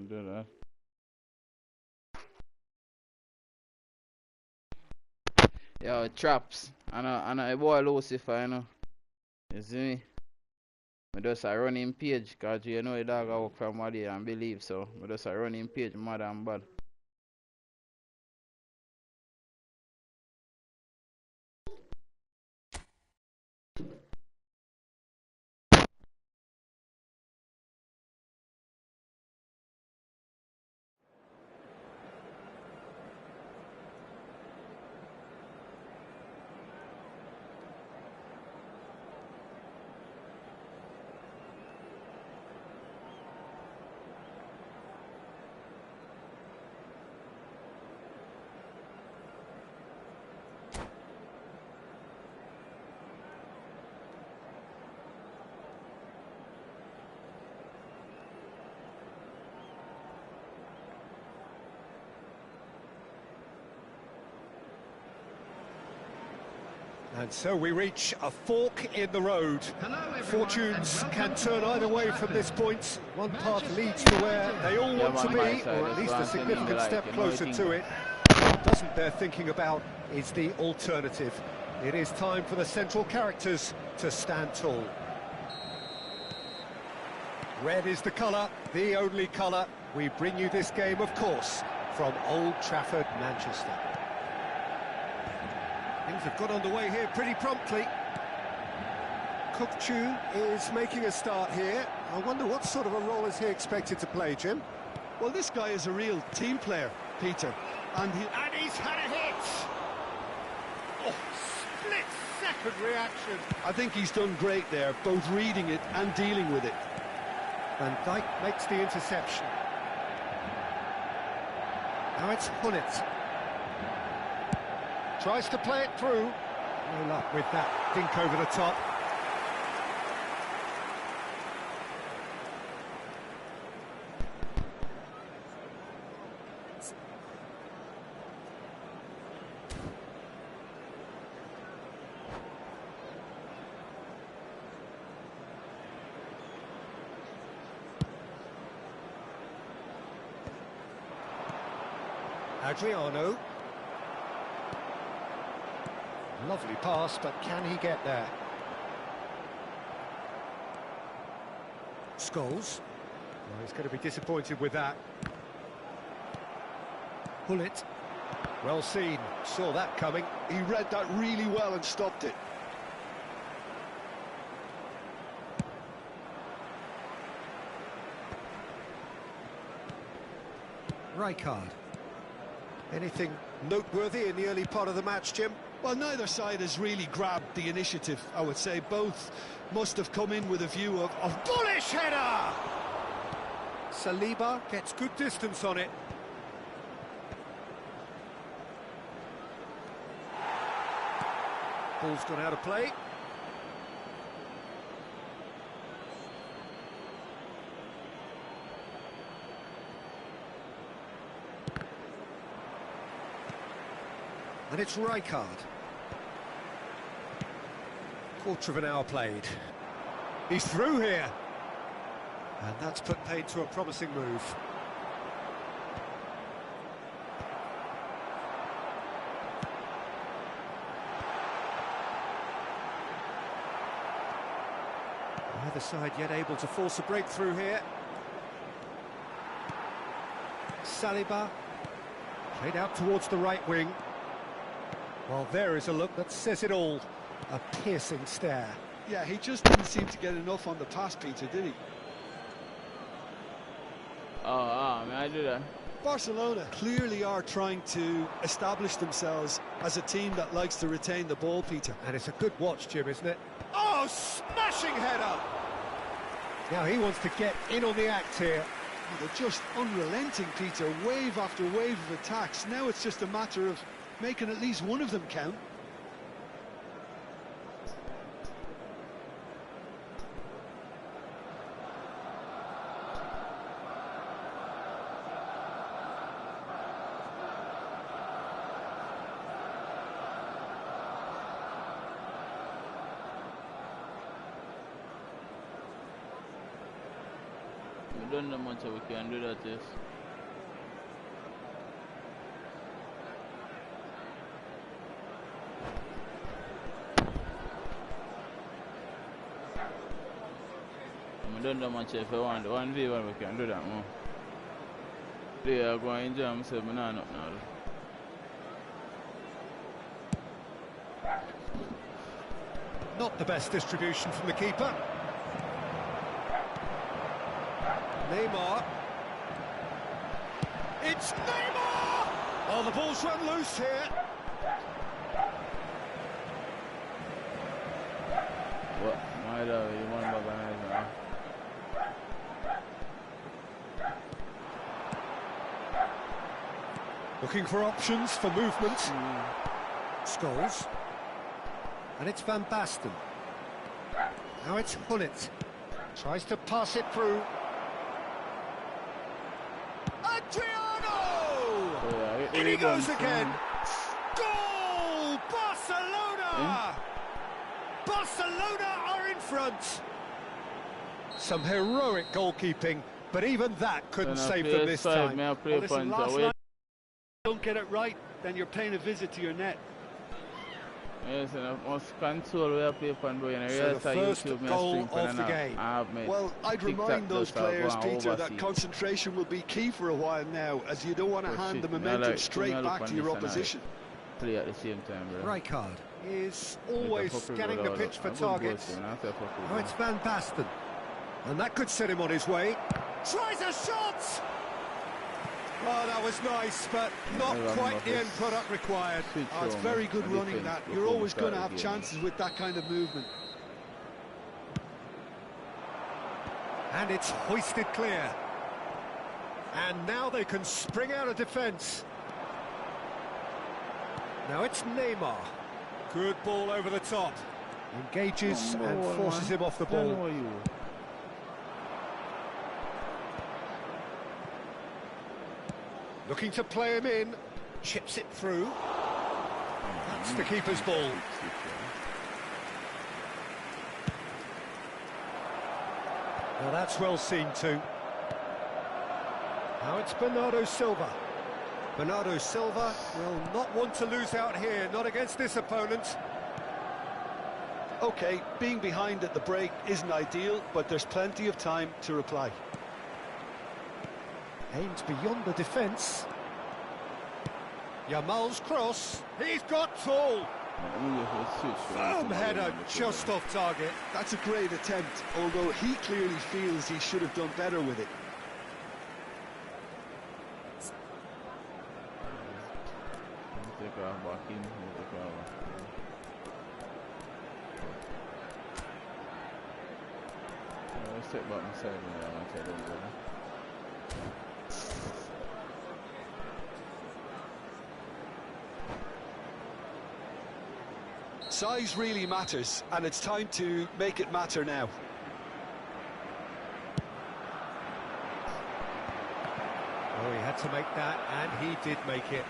do that. Yo, traps. I know a boy Lucifer, you know. You see me? I just a running page, cause you know the dog I work from what day and believe so. I just a running page, mad and bad. And so we reach a fork in the road. Fortunes can turn either way from this point. One path leads to where they all want to be, or at least a significant step closer to it. What doesn't bear thinking about is the alternative. It is time for the central characters to stand tall. Red is the colour, the only colour. We bring you this game, of course, from Old Trafford, Manchester. Things have got underway here pretty promptly. Kukchu is making a start here. I wonder what sort of a role is he expected to play, Jim? Well, this guy is a real team player, Peter. And he's had a hit! Oh, split-second reaction. I think he's done great there, both reading it and dealing with it. Van Dijk makes the interception. Now it's Hullet. Tries to play it through. No luck with that dink over the top. Adriano. Lovely pass, but can he get there? Scholes. Well, he's going to be disappointed with that. Hullet. Well seen. Saw that coming. He read that really well and stopped it. Rijkaard. Anything noteworthy in the early part of the match, Jim? Well, neither side has really grabbed the initiative, I would say. Both must have come in with a view of bullish header! Saliba gets good distance on it. Ball's gone out of play. And it's Rijkaard. Quarter of an hour played. He's through here. And that's put paid to a promising move. Neither side yet able to force a breakthrough here. Saliba. Played out towards the right wing. Well, there is a look that says it all. A piercing stare. Yeah, he just didn't seem to get enough on the pass, Peter, did he? Oh, man, I do that. Barcelona clearly are trying to establish themselves as a team that likes to retain the ball, Peter. And it's a good watch, Jim, isn't it? Oh, smashing header! Now he wants to get in on the act here. They're just unrelenting, Peter. Wave after wave of attacks. Now it's just a matter of making at least one of them count. don't know much we can do that, yes. We don't know much if I want 1v1 we can do that more. They are going to enjoy themselves, but not now. Not the best distribution from the keeper. Neymar. It's Neymar! Oh, the ball's run loose here. What? My love, you want to organize now? Looking for options for movement. Scholes. And it's Van Basten. Now it's Hullet. Tries to pass it through. Adriano! Yeah, in he goes again. Goal! Barcelona! Barcelona are in front. Some heroic goalkeeping, but even that couldn't save them this time. Well, listen, last night, don't get it right, then you're paying a visit to your net. Yes, and I must control where I play on boy and so the first goal of the game. Well, I'd remind those players, Peter, that concentration will be key for a while now, as you don't want to hand the momentum straight back to your opposition. Play at the same time, bro. Rijkaard is always scanning the pitch for targets. Oh, it's Van Basten. And that could set him on his way. Tries a shot! Oh, that was nice, but not quite the end product required. Oh, it's very good running, that. You're always going to have chances with that kind of movement. And it's hoisted clear. And now they can spring out of defence. Now it's Neymar. Good ball over the top. Engages and forces him off the ball. Looking to play him in, chips it through. That's the keeper's ball. Well, that's well seen too. Now it's Bernardo Silva. Bernardo Silva will not want to lose out here, not against this opponent. OK, being behind at the break isn't ideal, but there's plenty of time to reply. Aims beyond the defence. Yamal's cross. He's got full. Firm header just off target. That's a great attempt, although he clearly feels he should have done better with it. Size really matters, and it's time to make it matter now. Oh, he had to make that, and he did make it.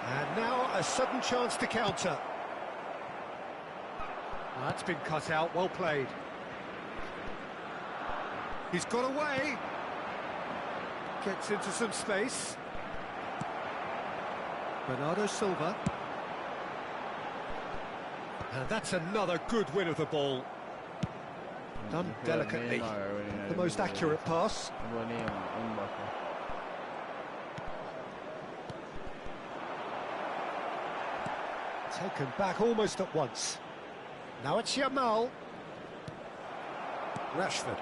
And now a sudden chance to counter. Well, that's been cut out, well played. He's got away. Gets into some space. Bernardo Silva. And that's another good win of the ball. Done delicately. The most accurate pass. Taken back almost at once. Now it's Yamal. Rashford.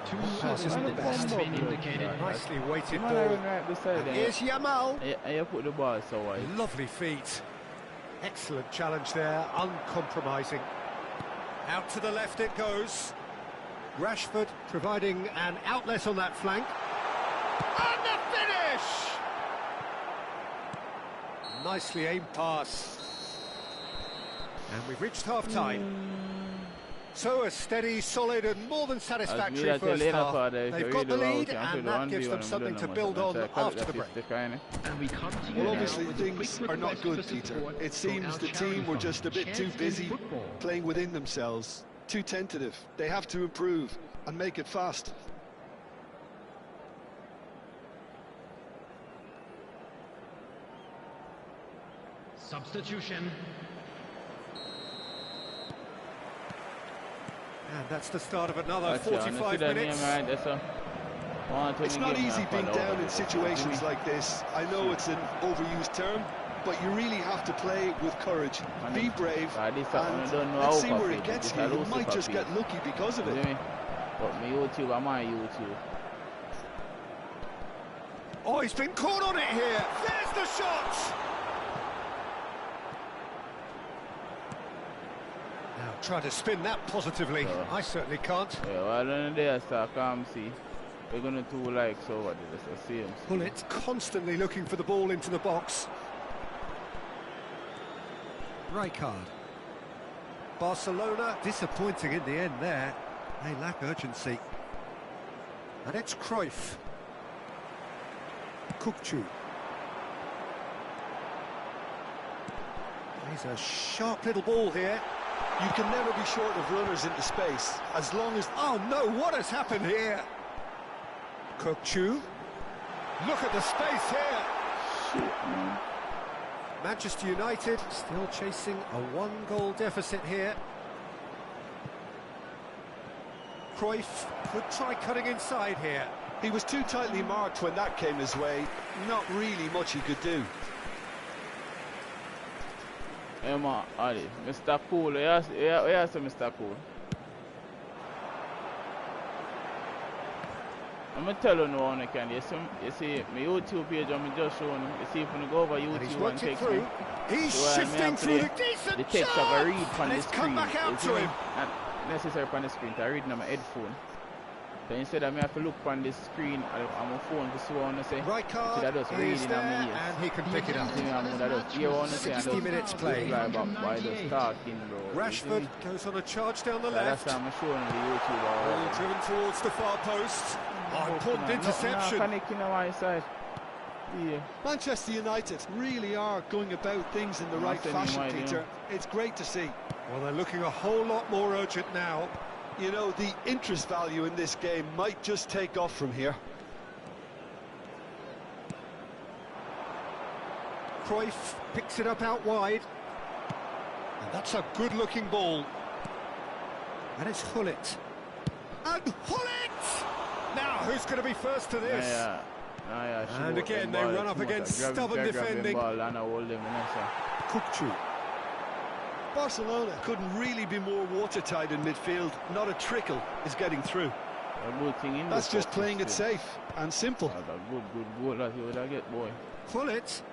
Two passes the best been indicated. Nicely weighted ball. And here's Yamal. You put the ball so wide. Lovely feet. Excellent challenge there, uncompromising. Out to the left it goes. Rashford providing an outlet on that flank. And the finish! Nicely aimed pass. And we've reached half-time. So a steady, solid and more than satisfactory first half. They've got the lead and that gives them something to build on after the break. Well, obviously things are not good, Peter. It seems the team were just a bit too busy playing within themselves, too tentative. They have to improve. and make it fast. Substitution. And that's the start of another 45 minutes. It's not easy being down in situations like this. I know it's an overused term, but you really have to play with courage. Be brave, and let's see where it gets you. You might just get lucky because of it. But me YouTube, I'm on YouTube. Oh, he's been caught on it here. There's the shot. Now try to spin that positively. I certainly can't. Yeah, well, then there, so I can't see. We're going to do like so what did I see him? Bullet constantly looking for the ball into the box. Rijkaard. Barcelona disappointing in the end there. They lack urgency. And it's Cruyff. Kukçu. He's a sharp little ball here. You can never be short of runners into space, as long as... Oh no, what has happened here? Kukçu. Look at the space here. Shit, man. Manchester United still chasing a one-goal deficit here. Cruyff could try cutting inside here. He was too tightly marked when that came his way. Not really much he could do. Hey man, Ali, Mr. Cool, yes, Mr. Cool. I'm going to tell you now, you see my YouTube page, I'm just showing you. You see, if you go over YouTube and text me, he's shifting through the decent the text I read from the screen. Back out to him. Not necessary from the screen, I read on my headphone. So instead of me have to look on the screen on my phone to see what I want to say. Rijkaard is there, and he can pick it up. 60 minutes played. Rashford goes on a charge down the left. That's how I'm showing the YouTube. Ball driven towards the far post. Oh, important interception. Panicking on my side. Yeah. Manchester United really are going about things in the right fashion, Peter. It's great to see. Well, they're looking a whole lot more urgent now. You know, the interest value in this game might just take off from here. Cruyff picks it up out wide. And that's a good-looking ball. And it's Hullet. And Hullet! Now, who's going to be first to this? And again, they run up against stubborn defending. Kukçu. Barcelona couldn't really be more watertight in midfield. Not a trickle is getting through. That's just playing it safe and simple. Hullet.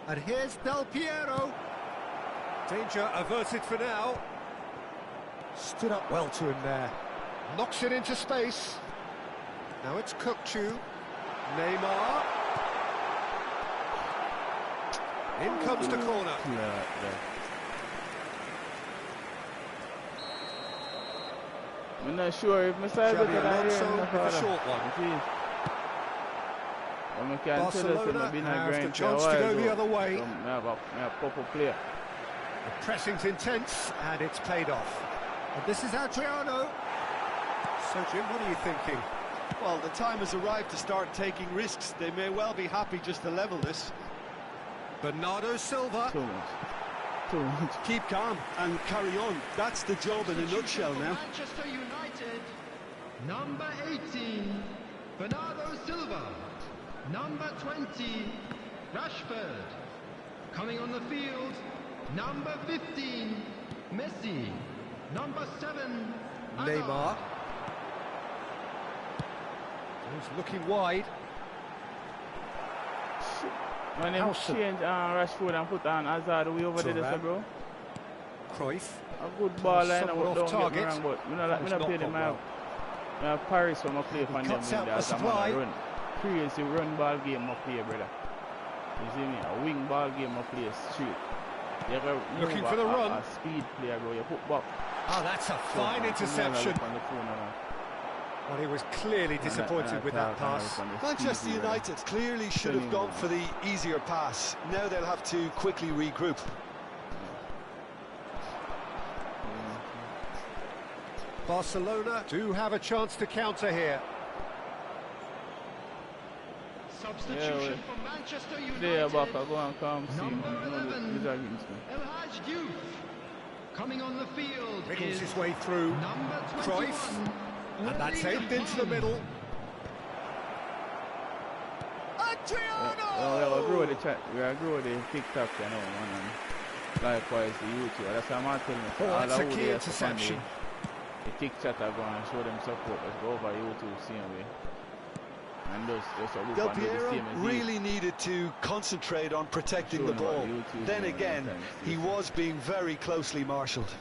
And here's Del Piero. Danger averted for now. Stood up well to him there. Knocks it into space. Now it's Kukçu. Neymar. In comes the corner. I'm not sure if Messiah with a short one. Barcelona have the chance to go the other way. Player. The pressing's intense and it's paid off. And this is Adriano. So Jim, what are you thinking? Well, the time has arrived to start taking risks. They may well be happy just to level this. Bernardo Silva. Too much. Keep calm and carry on. That's the job in a nutshell now. Manchester United, number 18, Bernardo Silva. Number 20, Rashford. Coming on the field, number 15, Messi. Number 7, Neymar. He's looking wide. When they change Rashford and put on Hazard way over there, bro. Cruyff. A good ball line, I would off target. Wrong, but we don't play them out. We have Paris from a play from them. Cuts out the supply. Crazy run ball game of play, brother. You see me? A wing ball game of play straight. Looking for the run. A speed player, bro. You put back. Oh, that's a fine interception. Well, he was clearly disappointed with that pass. Manchester United clearly should have gone for the easier pass. Now they'll have to quickly regroup. Barcelona do have a chance to counter here. Substitution for Manchester United. They are back, go and come see. Number 11, El Hadj Diouf. Coming on the field Wriggles is his way through. number 21. Cruyff. And that's aimed into the middle. We grow the chat. We are grow the TikTok, you know, man. And likewise the YouTube. That's why I'm telling you. Oh, All that's the a key interception. The TikTok are going and show them support. Let's go over YouTube, same way. And those Del Piero really needed to concentrate on protecting the ball. Then again, he was being very closely marshalled.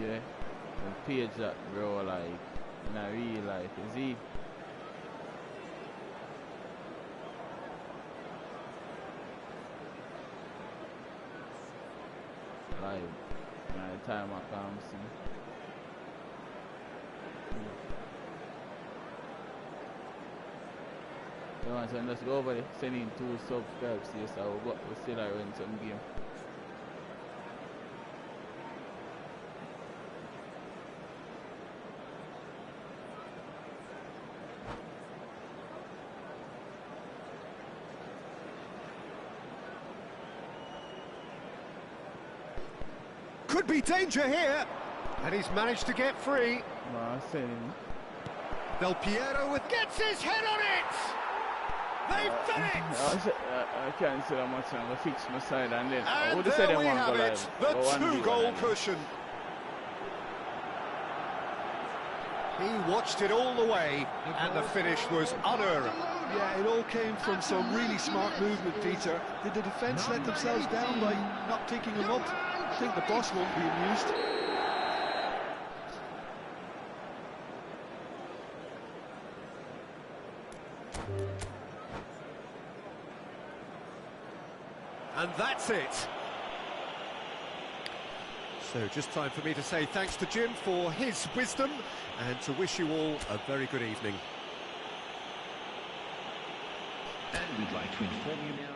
Yeah. The page that bro like in a real life, is he? Like by the time I come see. You want to just go over there, send in 2 subscribes, yes, I will go, we still run some game. Could be danger here. And he's managed to get free. No, I said him. Del Piero gets his head on it. They've done it. I can't say that much. I'm going to fix my side and then I And would have said there them we one have go it. live. The 2-goal cushion. He watched it all the way, and the finish was unerring. Yeah, it all came from some really smart movement, Peter. Did the defence let themselves down by not picking him up? I think the boss won't be amused. And that's it. So just time for me to say thanks to Jim for his wisdom and to wish you all a very good evening. And we'd like to inform you now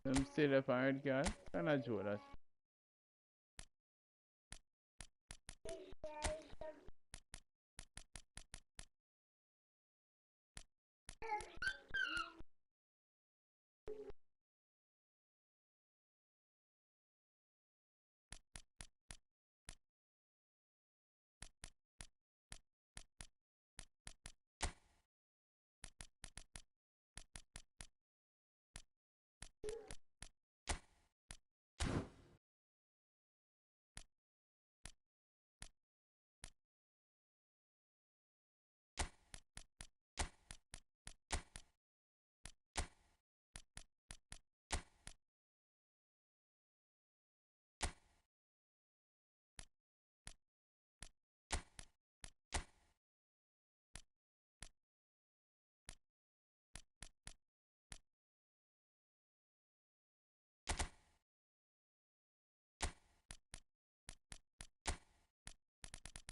that I'm still a pirate guy. Can I do that?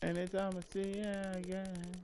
Anytime I see you again.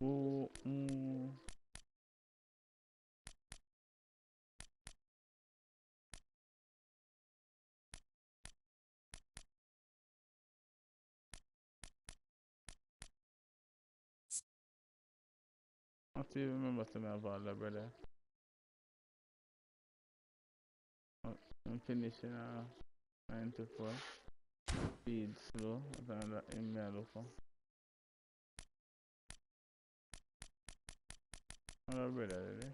Ooh, I still remember to me about that, brother. I'm finishing 9 to 4. Speed slow. That's that in me I look for. Hello, brother. Really?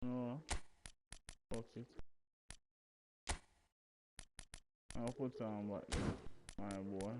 No. Fuck it. I'll put on what my boy.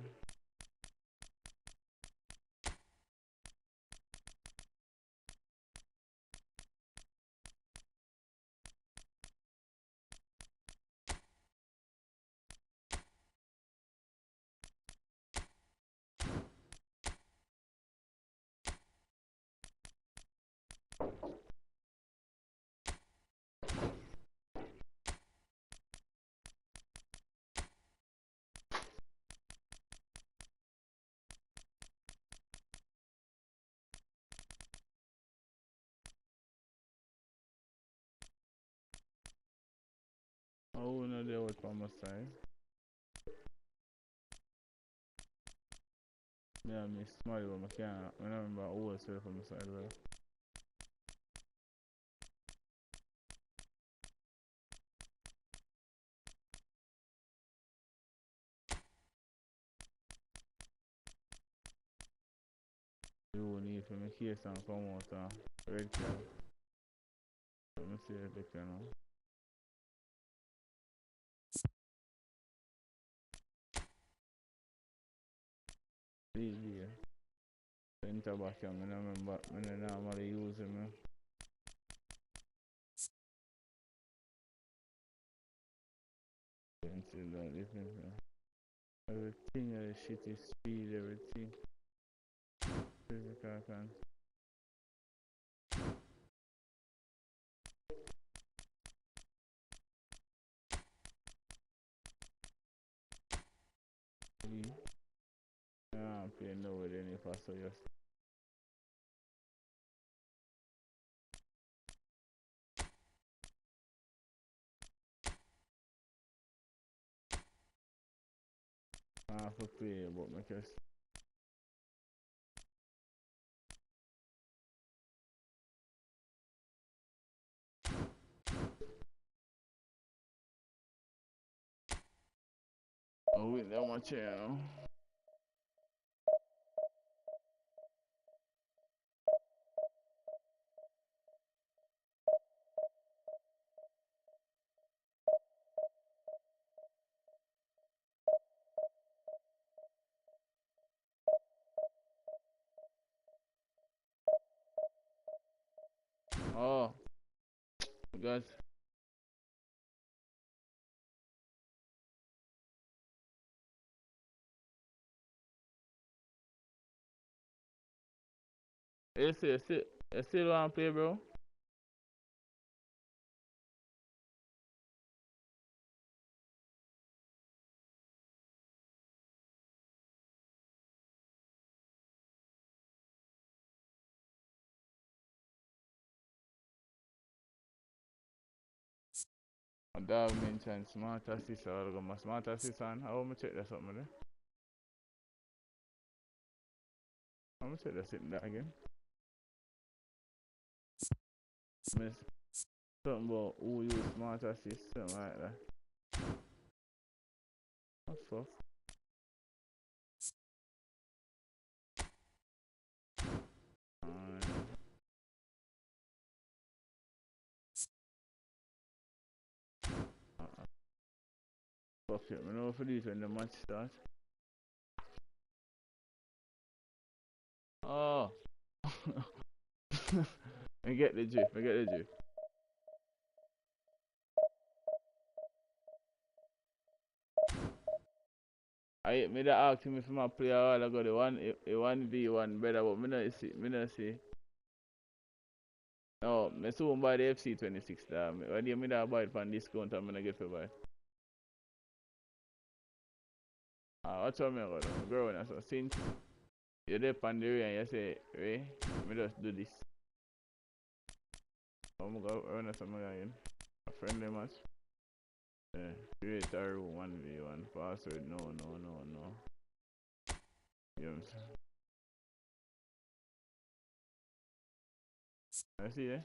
Oh, no, they were from my side. Yeah, I miss Smiley, but I can't. I remember always say from the side, well. You will need for me case and come out red card. Let me see if they can. See here. Center back, I remember when I normally use him. Pencil that different. Everything, shit is speed, everything. Physical can. I'm playing no with any faster, yes. I have to play about my case. Oh, wait, that much here. Oh, guys. You still want to play, bro? A dog mentioned smart assist. I'll go my smart assist on. How am I check that something there? I'm gonna check that sitting there again. Miss something about who use smart assist, something like that. What the fuck? Fuck it, I know for this when the match starts. Oh, I get the drift. I me that asked me if my player a while ago the 1v1 better, but me not see. No, me soon buy the FC26 da. When you me that buy it from discount and me not get for buy. Watch how me go down. Growing as so since you're there on the way and you say, Ray, me just do this. I'm go run as something again. A friendly match. Yeah, create a room 1v1 password. No. You know what I'm saying? I see it.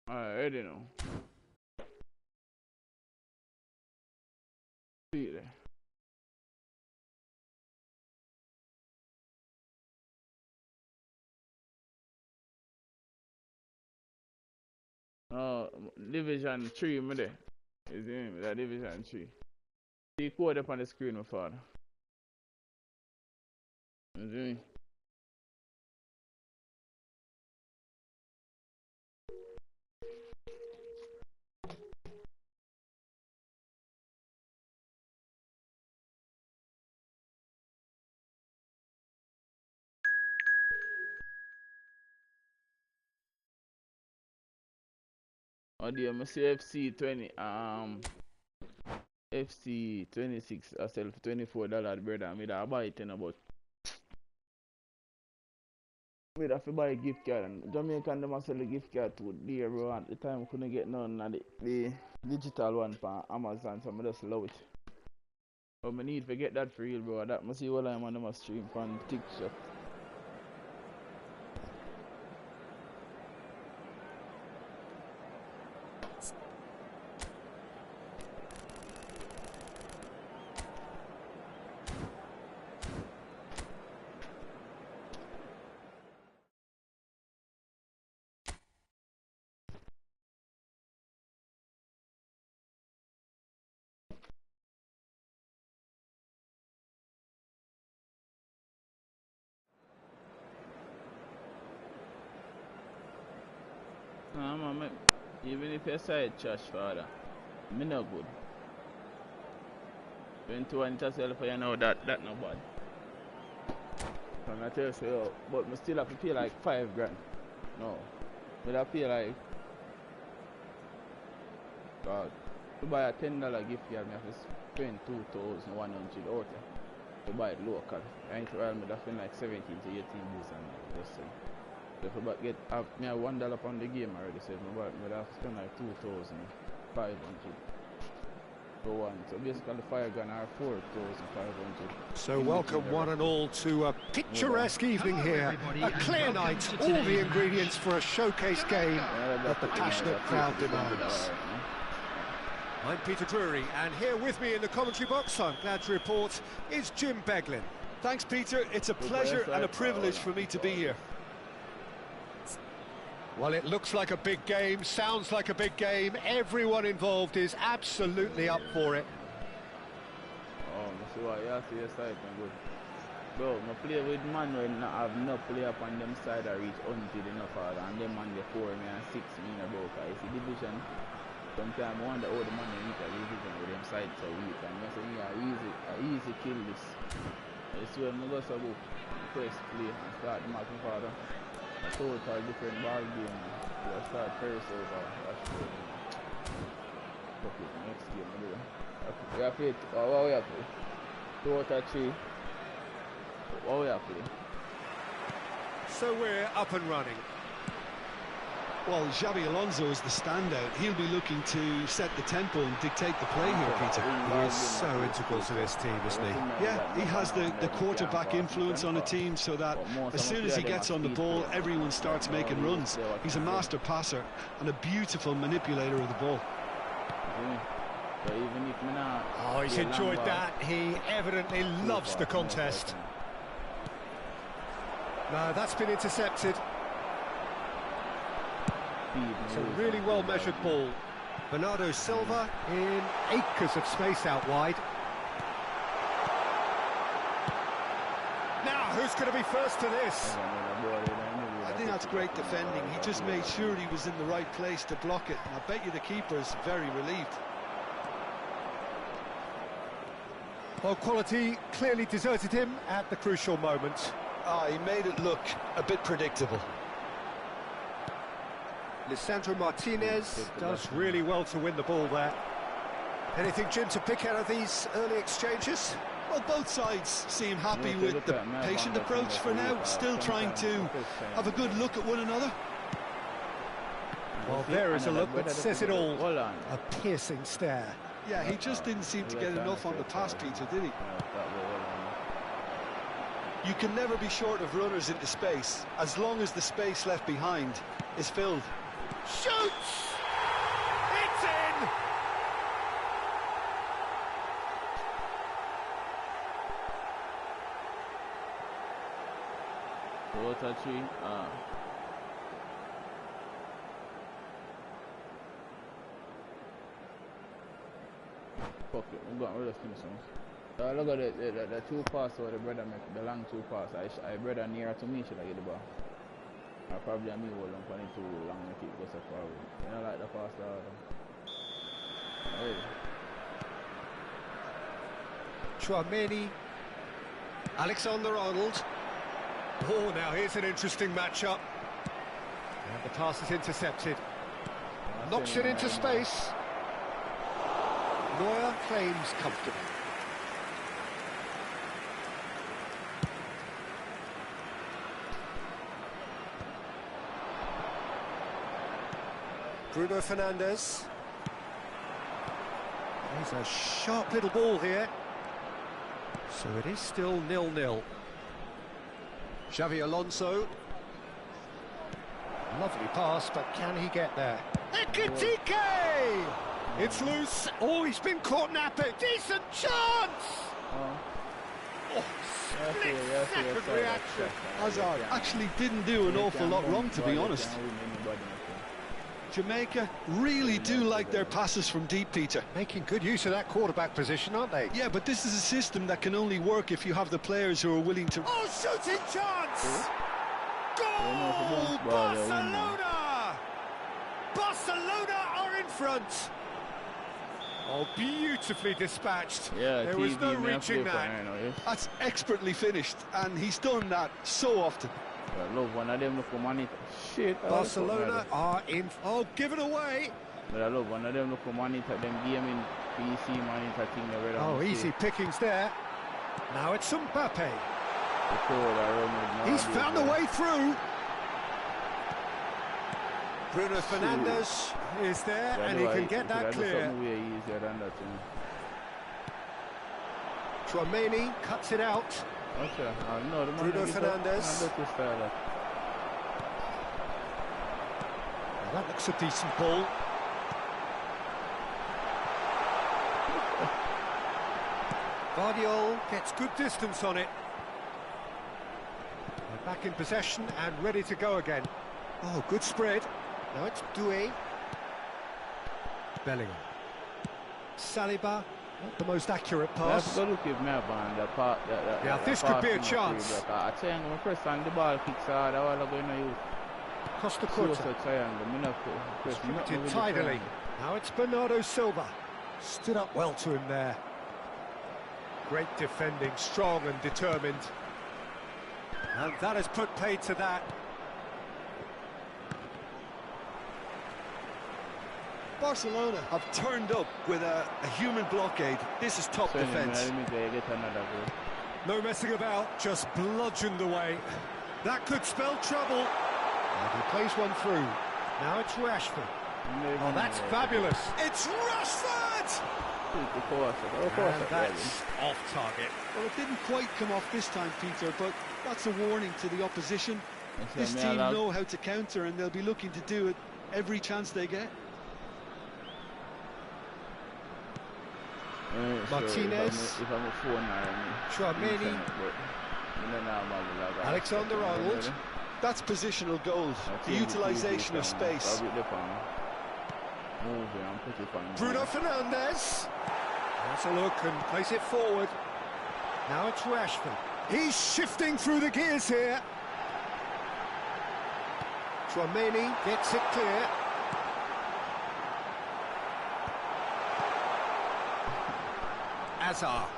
I already know. See it there. Division 3 me there. You see me? That Division 3. See code up on the screen, my father. You see me? Oh dear, I see FC 26 I sell for $24 bread and I buy it in about. We have to buy a gift card and Jamaican them sell a gift card to dear bro. At the time I couldn't get none of the digital one from Amazon, so I just love it. But I need to get that for real, bro. That must see what I'm on the stream from TikTok. Nah, man, even if you side trash, father, me no good. 21 yourself, you know that no bad. And I tell you, so, but I still have to pay like $5 grand. No, but I pay like, God, to buy a $10 gift card, I have to spend 2,100 out to buy it local. And for all, I spend like 17 to 18 days and just say. So if I get me a $1 on the game already, so I have to spend like 2,500 for one. So basically $5 grand are 4,500. So welcome one and all to a picturesque evening here. A clear night, all the ingredients for a showcase game that the passionate crowd demands. I'm Peter Drury, and here with me in the commentary box, I'm glad to report, is Jim Beglin. Thanks, Peter. It's a pleasure and a privilege for me to be here. Well, it looks like a big game, sounds like a big game. Everyone involved is absolutely up for it. Oh, I see what you see your side, man, good. Bro, I play with man when I have no player upon them side I reach 100 enough harder, and them man they 4 me and 6 me in a broke. I see division. Sometimes I wonder how the man they meet a division with them side so weak, and I say, yeah, I easy kill this. I swear, I go so good. Press play and start marking father. A total different ball game. I start first over. Fuck it, next game. We have to what we have to do? 2 out of 3. What we have to do? So we're up and running. Well, Xabi Alonso is the standout. He'll be looking to set the tempo and dictate the play here, Peter. He is so integral to this team, isn't he? Yeah, he has the quarterback influence on a team so that as soon as he gets on the ball, everyone starts making runs. He's a master passer and a beautiful manipulator of the ball. Oh, he's enjoyed that. He evidently loves the contest. No, that's been intercepted. It's a really well-measured ball. Bernardo Silva in acres of space out wide. Now, who's going to be first to this? I think that's great defending. He just made sure he was in the right place to block it. And I bet you the keeper's very relieved. Well, quality clearly deserted him at the crucial moment. He made it look a bit predictable. Lisandro Martinez does really well to win the ball there. Anything, Jim, to pick out of these early exchanges? Well, both sides seem happy with the patient approach for now, still trying to have a good look at one another. Well, there is a look that says it all. A piercing stare. Yeah, he just didn't seem to get enough on the pass, Peter, did he? You can never be short of runners into space, as long as the space left behind is filled. Shoots! It's in! Fuck it, I'm going to really finish them. So look at the 2 passes where the brother make, the long 2 passes. I brother nearer to me should I get the ball. Or probably a me hold on for it too long make it go so far away. You know like the pass there. Chouameni. Alexander-Arnold. Oh, now here's an interesting matchup. And the pass is intercepted. knocks it into space. Neuer claims comfortably. Bruno Fernandes. There's a sharp little ball here. So it is still 0-0. Xavi Alonso. Lovely pass, but can he get there? Ekitike! It's loose. Oh, he's been caught napping. Decent chance! Split-second reaction. Hazard actually didn't do an awful lot wrong, to be honest. Jamaica really do like their passes from deep, Peter. Making good use of that quarterback position, aren't they? Yeah, but this is a system that can only work if you have the players who are willing to... Oh, shooting chance! Goal! Barcelona! Barcelona are in front. Oh, beautifully dispatched. Yeah, there was no reaching that. That's expertly finished, and he's done that so often. I love one of them look monitor. Shit. Barcelona are in. Oh, give it away. But I love one of them look monitor. Them gaming PC monitor thing. Oh, easy pickings there. Now it's Mbappe. He's found a way through. Bruno Fernandes is there, and he can get that clear. Chouameni cuts it out. Bruno Fernandes. That looks a decent ball. Guardiola gets good distance on it. They're back in possession and ready to go again. Oh, good spread. Now it's Doué. Bellingham. Saliba. Not the most accurate pass. Yeah, this could be a chance. Costa Curta. Distributed tidily. Now it's Bernardo Silva. Stood up well to him there. Great defending, strong and determined. And that has put paid to that. Barcelona have turned up with a human blockade. This is top defence. No messing about, just bludgeoned away. That could spell trouble. And he plays one through. Now it's Rashford. Oh, that's fabulous. It's Rashford! And that's off target. Well, it didn't quite come off this time, Peter, but that's a warning to the opposition. This team know how to counter, and they'll be looking to do it every chance they get. Martinez, Chouameni, Alexander-Arnold. That's positional goals, the utilisation of space. Bruno Fernandes. Has a look and plays it forward. Now it's Rashford. He's shifting through the gears here. Chouameni gets it clear. Hazard.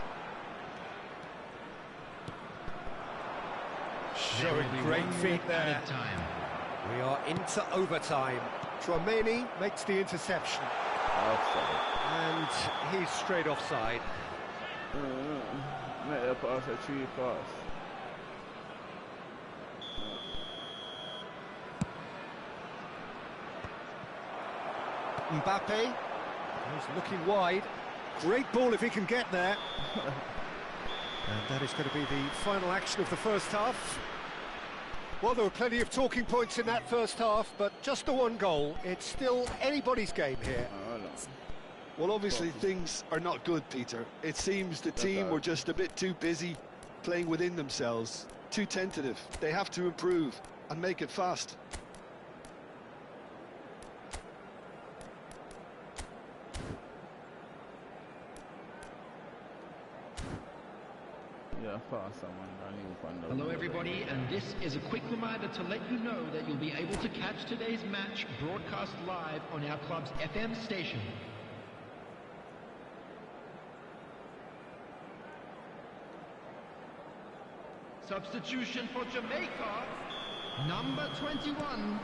Showing great feet there. We are into overtime. Chouameni makes the interception. And he's straight offside. Mbappe. He's looking wide. Great ball if he can get there. And that is going to be the final action of the first half. Well, there were plenty of talking points in that first half, but just the one goal. It's still anybody's game here. Well, obviously things are not good, Peter. It seems the team were just a bit too busy playing within themselves, too tentative. They have to improve and make it fast. Hello everybody, and this is a quick reminder to let you know that you'll be able to catch today's match broadcast live on our club's FM station. Substitution for Jamaica, number 21,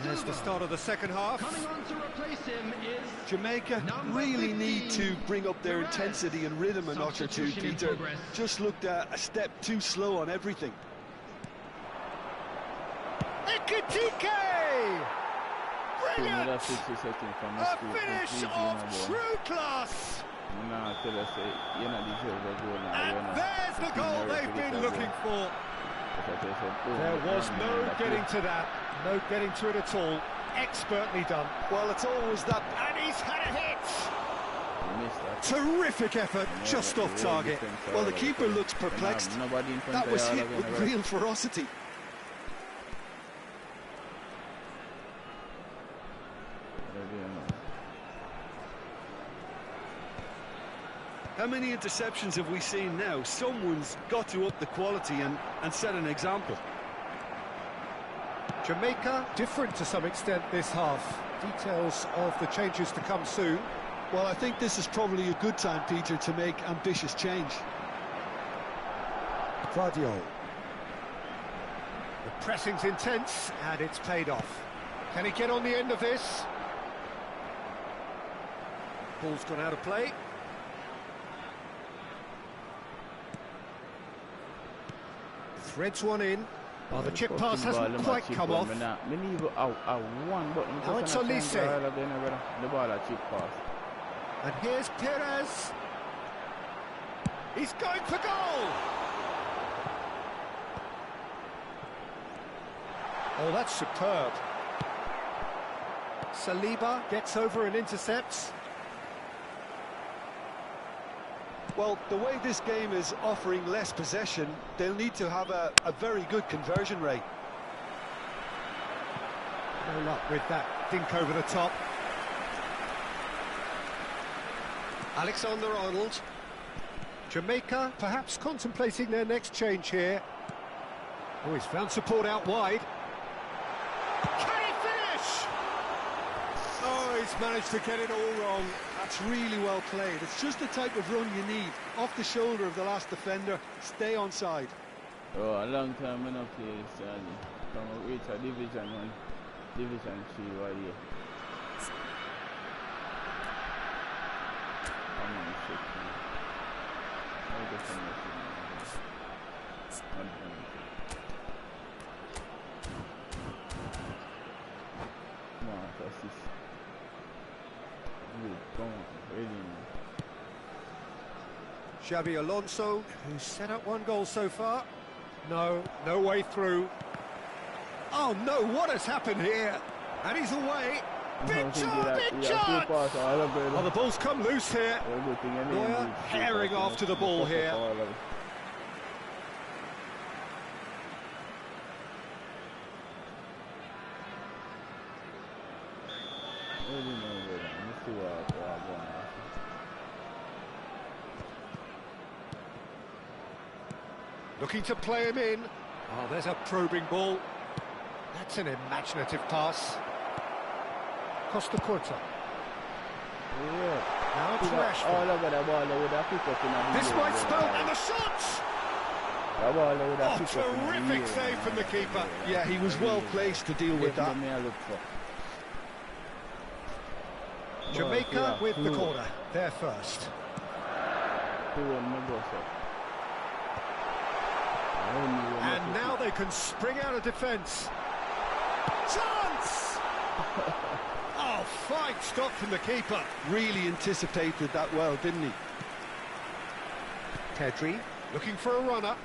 There's the start of the second half. Coming on to replace him is Jamaica really need to bring up their intensity and rhythm a notch or two, Peter. Just looked a step too slow on everything. Ekitike! Brilliant! A finish of true class! And there's the goal they've been looking for. There was no getting to that, no getting to it at all. Expertly done. Well, it's always that. And he's had a hit. Terrific effort, just off target. Well, the keeper looks perplexed. That was hit with real ferocity. How many interceptions have we seen now? Someone's got to up the quality and set an example. Jamaica, different to some extent this half. Details of the changes to come soon. Well, I think this is probably a good time, Peter, to make ambitious change. Vardio. The pressing's intense, and it's paid off. Can he get on the end of this? Ball's gone out of play. Threads one in. Oh, the chip pass hasn't quite come off. Now it's Olise. And here's Perez. He's going for goal. Oh, that's superb. Saliba gets over and intercepts. Well, the way this game is offering less possession, they'll need to have a very good conversion rate. No luck with that dink over the top. Alexander-Arnold. Jamaica perhaps contemplating their next change here. Oh, he's found support out wide. Can he finish? Oh, he's managed to get it all wrong. That's really well played. It's just the type of run you need. Off the shoulder of the last defender, stay onside. Oh, a long time I not play this, from a reach a Division 1, Division 3 right here. Xabi Alonso, who's set up one goal so far. No way through. Oh no, what has happened here? And he's away. Big chance! Oh, the ball's come loose here. Neuer herring after the ball here. Looking to play him in. Oh, there's a probing ball. That's an imaginative pass. Costa Corta. Yeah. Now it's Rashford. This might spell, and the shots! Oh, terrific save from the keeper. Yeah, he was well placed to deal with that. Jamaica with the corner. They're first. And now they can spring out of defence. Chance! Oh, fine stop from the keeper. Really anticipated that well, didn't he? Pedri looking for a runner.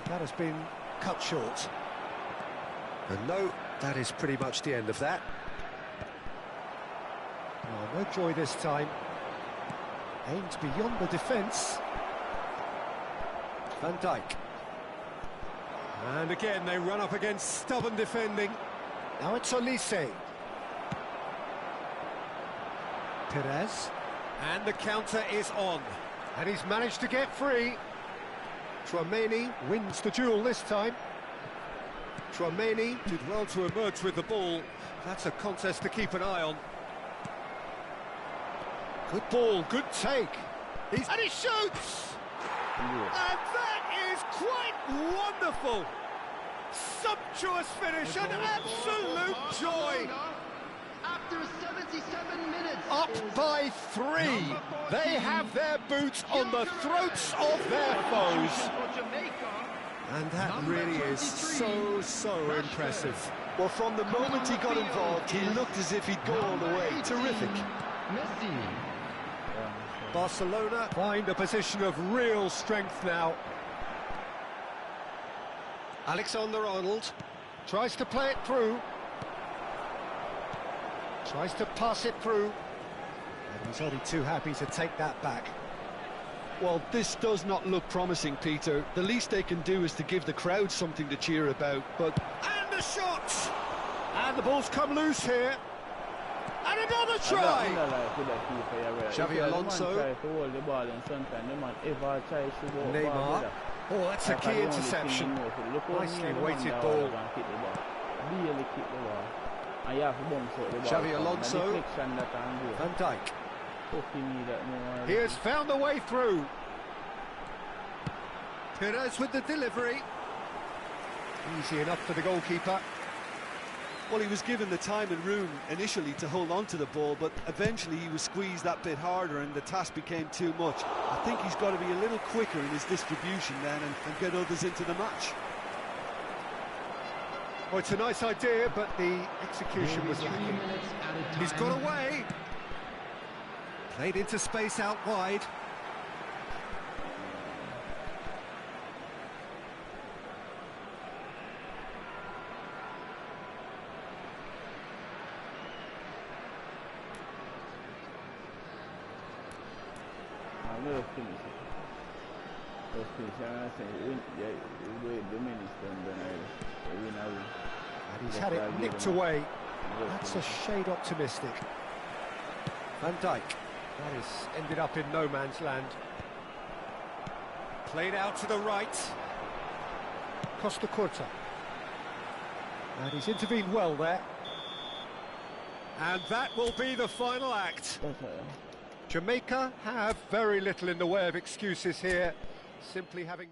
That has been cut short. And no, that is pretty much the end of that. Oh, no joy this time. Aimed beyond the defence. Van Dijk. And again, they run up against stubborn defending. Now it's Olise. Perez. And the counter is on. And he's managed to get free. Tchouameni wins the duel this time. Tchouameni did well to emerge with the ball. That's a contest to keep an eye on. Good ball, good take. And he shoots! And that is quite wonderful! Sumptuous finish, an absolute joy. After 77 minutes. Up by 3. They have their boots on the throats of their foes. And that really is so impressive. Well, from the moment he got involved, he looked as if he'd go all the way. Terrific. Messi. Barcelona find a position of real strength now. Alexander-Arnold tries to play it through. Tries to pass it through. And he's only too happy to take that back. Well, this does not look promising, Peter. The least they can do is to give the crowd something to cheer about. But and the shots! And the ball's come loose here. And another try! Xavi Alonso. Neymar. Oh, that's a key interception. Nicely weighted ball. Xavi Alonso. Van Dijk. He has found a way through. Perez with the delivery. Easy enough for the goalkeeper. Well, he was given the time and room initially to hold on to the ball, but eventually he was squeezed that bit harder and the task became too much. I think he's got to be a little quicker in his distribution then and get others into the match. Well, it's a nice idea, but the execution was lacking. He's got away. Played into space out wide. And he's had it nicked away. That's a shade optimistic. Van Dijk. That has ended up in no man's land. Played out to the right. Costa Curta. And he's intervened well there. And that will be the final act. Jamaica have very little in the way of excuses here. Simply having...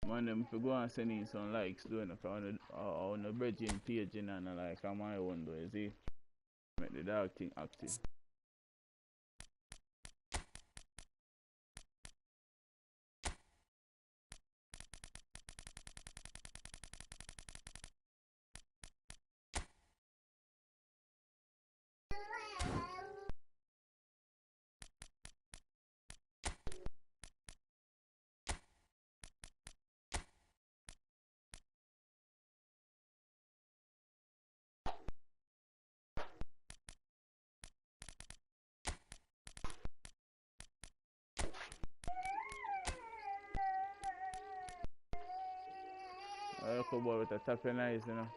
Man, them if go and send in some likes doing it on the bridging page and like on my own though, you see? Make the dog thing active. Football with a tapping eyes, you know.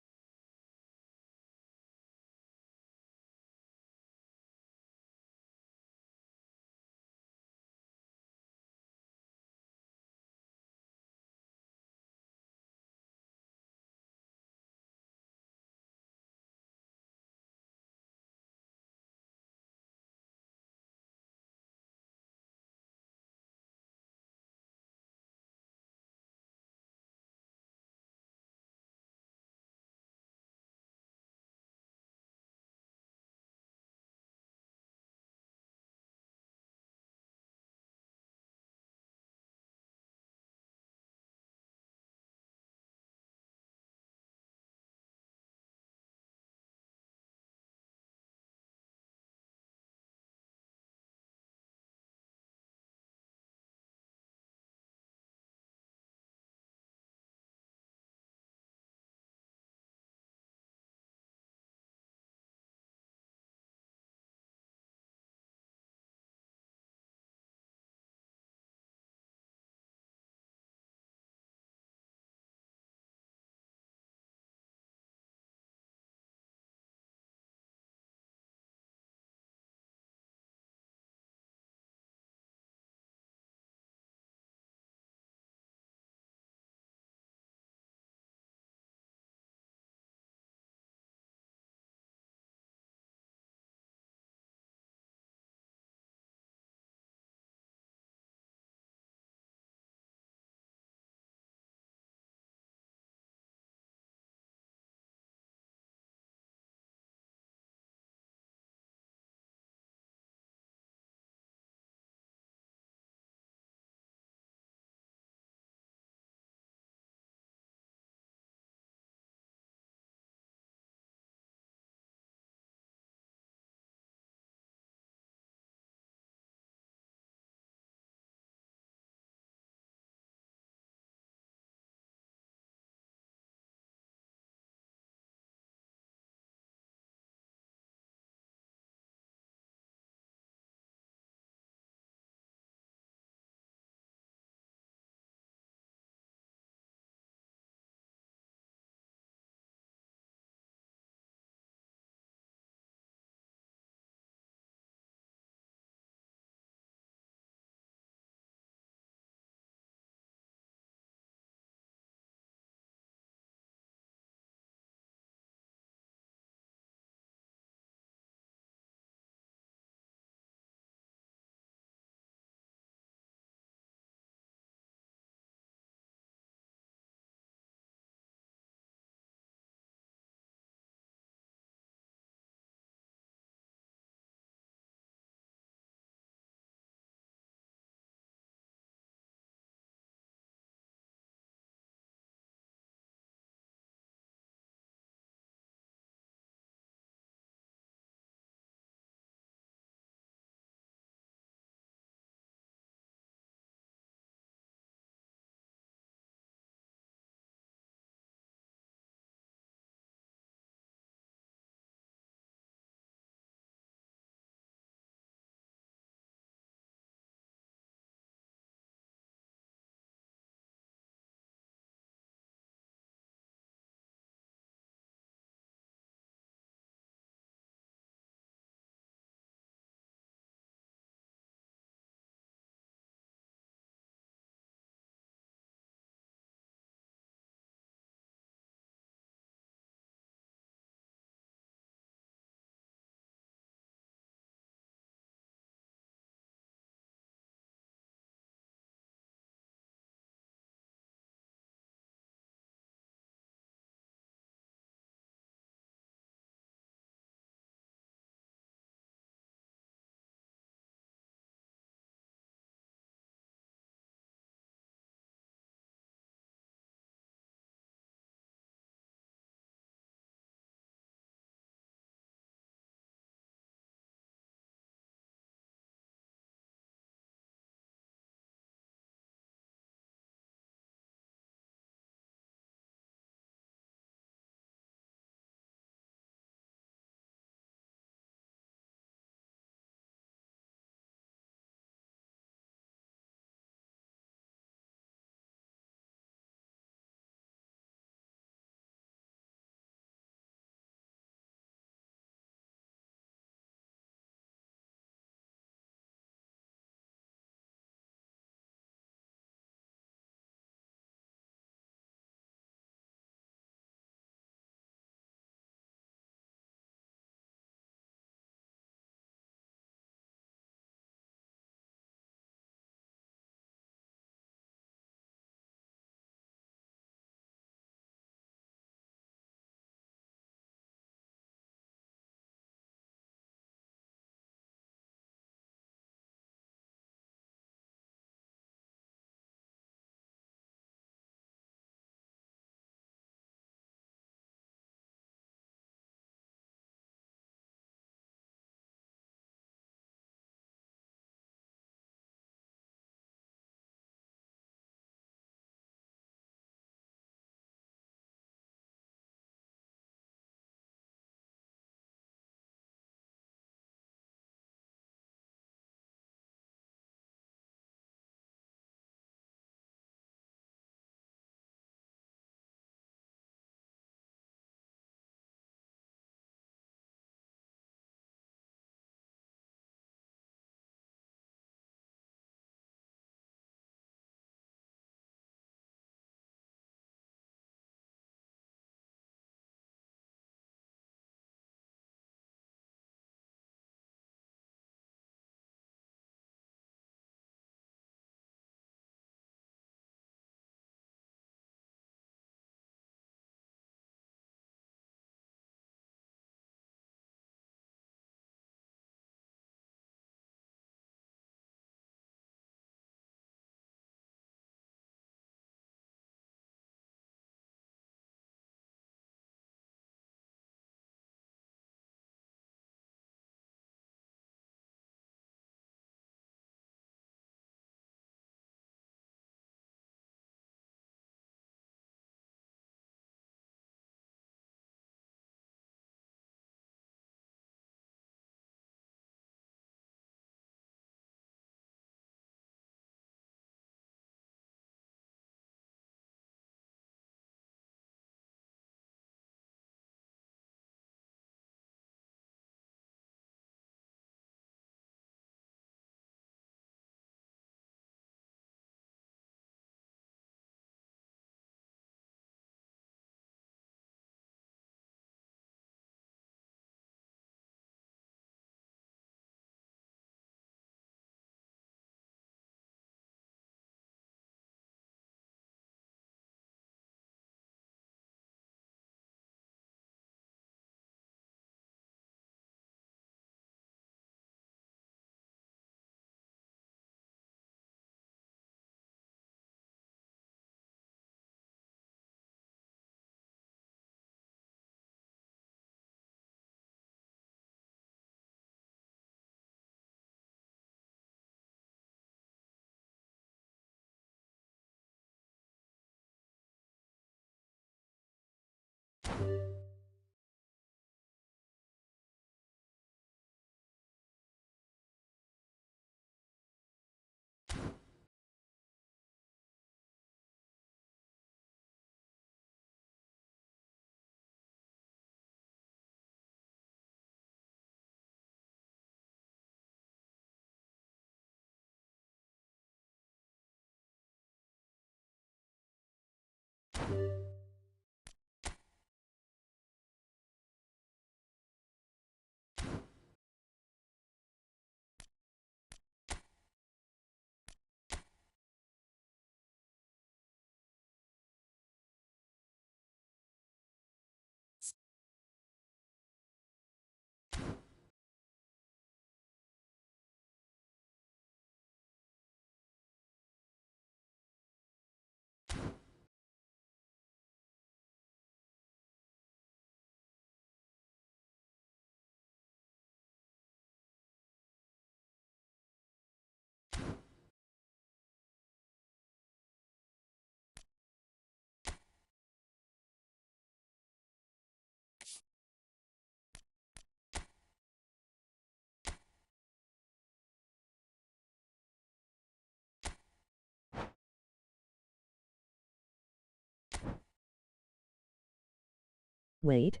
Wait.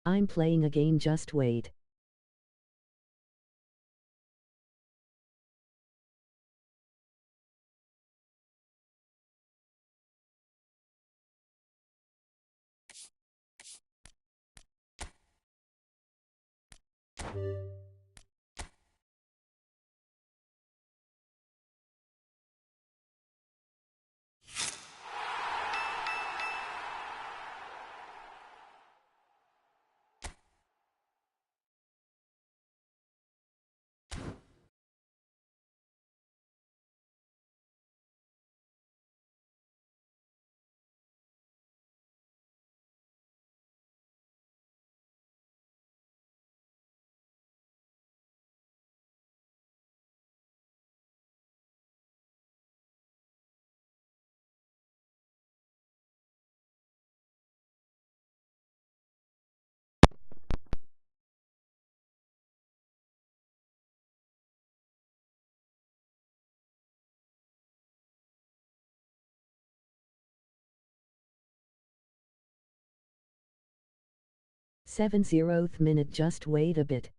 I'm playing a game, just wait. th minute, just wait a bit.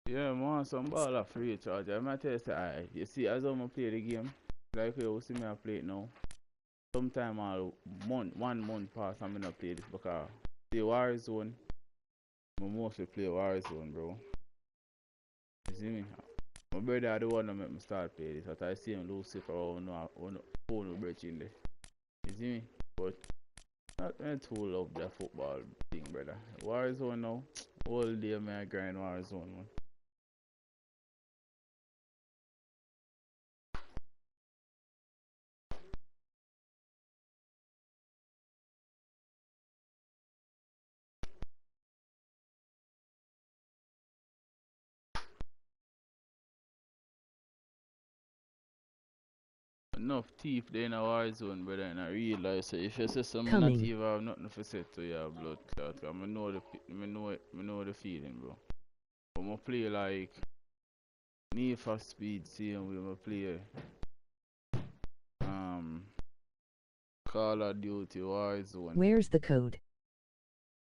Yeah, man, some ball of free charge. I might tell you, say, alright, you see, as I'm play the game, like you see me I play it now. Sometime I'll 1 month pass, I'm gonna play this because the Warzone, I mostly play Warzone, bro. You see me? My brother the one that make me start play this. But I see him Lucifer or no phone breach in there. You see me? But not too love the football thing, brother. Warzone now, all day man I grind Warzone, man. enough thief there in a Warzone, brother, and I realize so if you say something not Coming. even have nothing to say to your blood clot, cause I know the feeling, bro. But I play like Need for Speed, same way I play Call of Duty Warzone. Where's the code?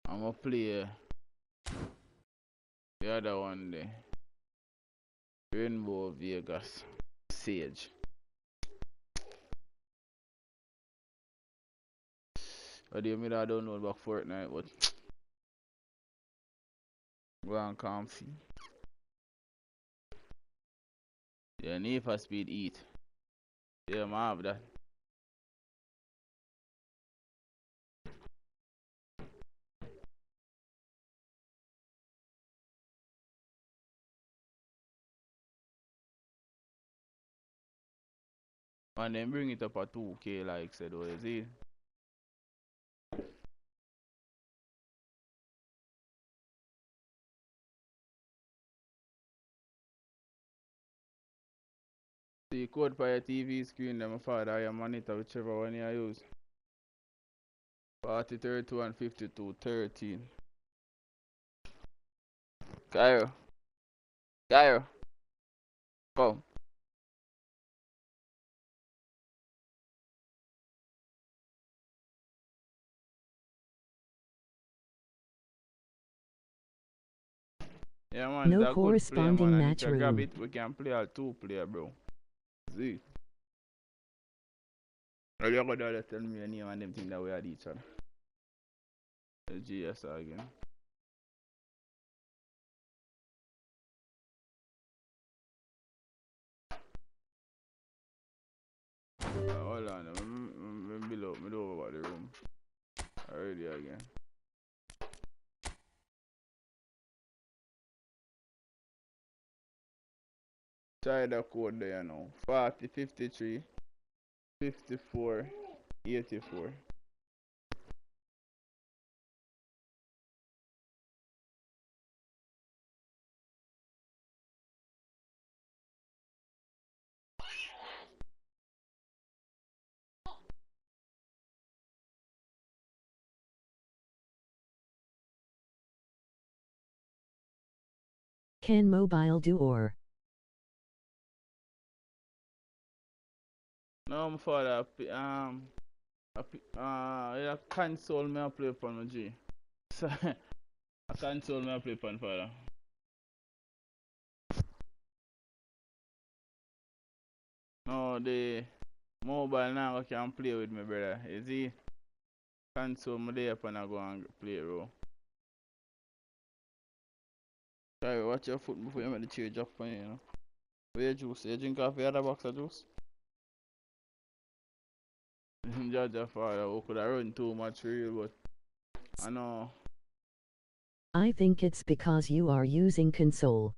I'ma play the other one there. Rainbow Vegas Sage. I mean I don't know about Fortnite, but go and comfy. Yeah, Need for Speed Eat. Yeah, I have that. And then bring it up at 2K like said, oh, you see? See code for your TV screen, then my father or your monitor, whichever one you use. 4032 and 5213. Cairo. Cairo. Come. Yeah man, No it's a good play man, corresponding and if match you grab room. it, we can play a 2-player, bro. See? Well, you're gonna tell me your name and them things that we had each other. GS again. Hold on, I'm below, me over about the room. Already again. Try the code there now. 40 53 54 84. Can mobile do or? No, my father, yeah, console me I play upon my G. So, a console me I play upon father. No, the mobile now I can play with me, brother. You see? Console me there upon I go and play, bro. Sorry, watch your foot before you make the chair drop on you, you know. Where your juice? You drink off the other box of juice? Judge your father, who could have run too much real, but I know. I think it's because you are using console.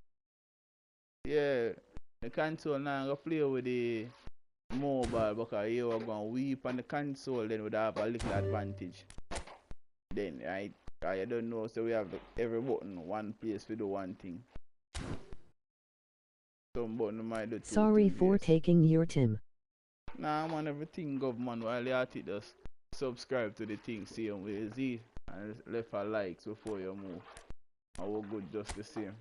Yeah, the console now I go play with the mobile because you are going to weep on the console, then would have a little advantage. Then, right? Because you don't know, so we have every button, one place we do one thing. Some button might do two Sorry things, for yes. taking your time. Nah, man, everything government while you at it, just subscribe to the thing, same way, see? And left a likes before you move. And we're good just the same.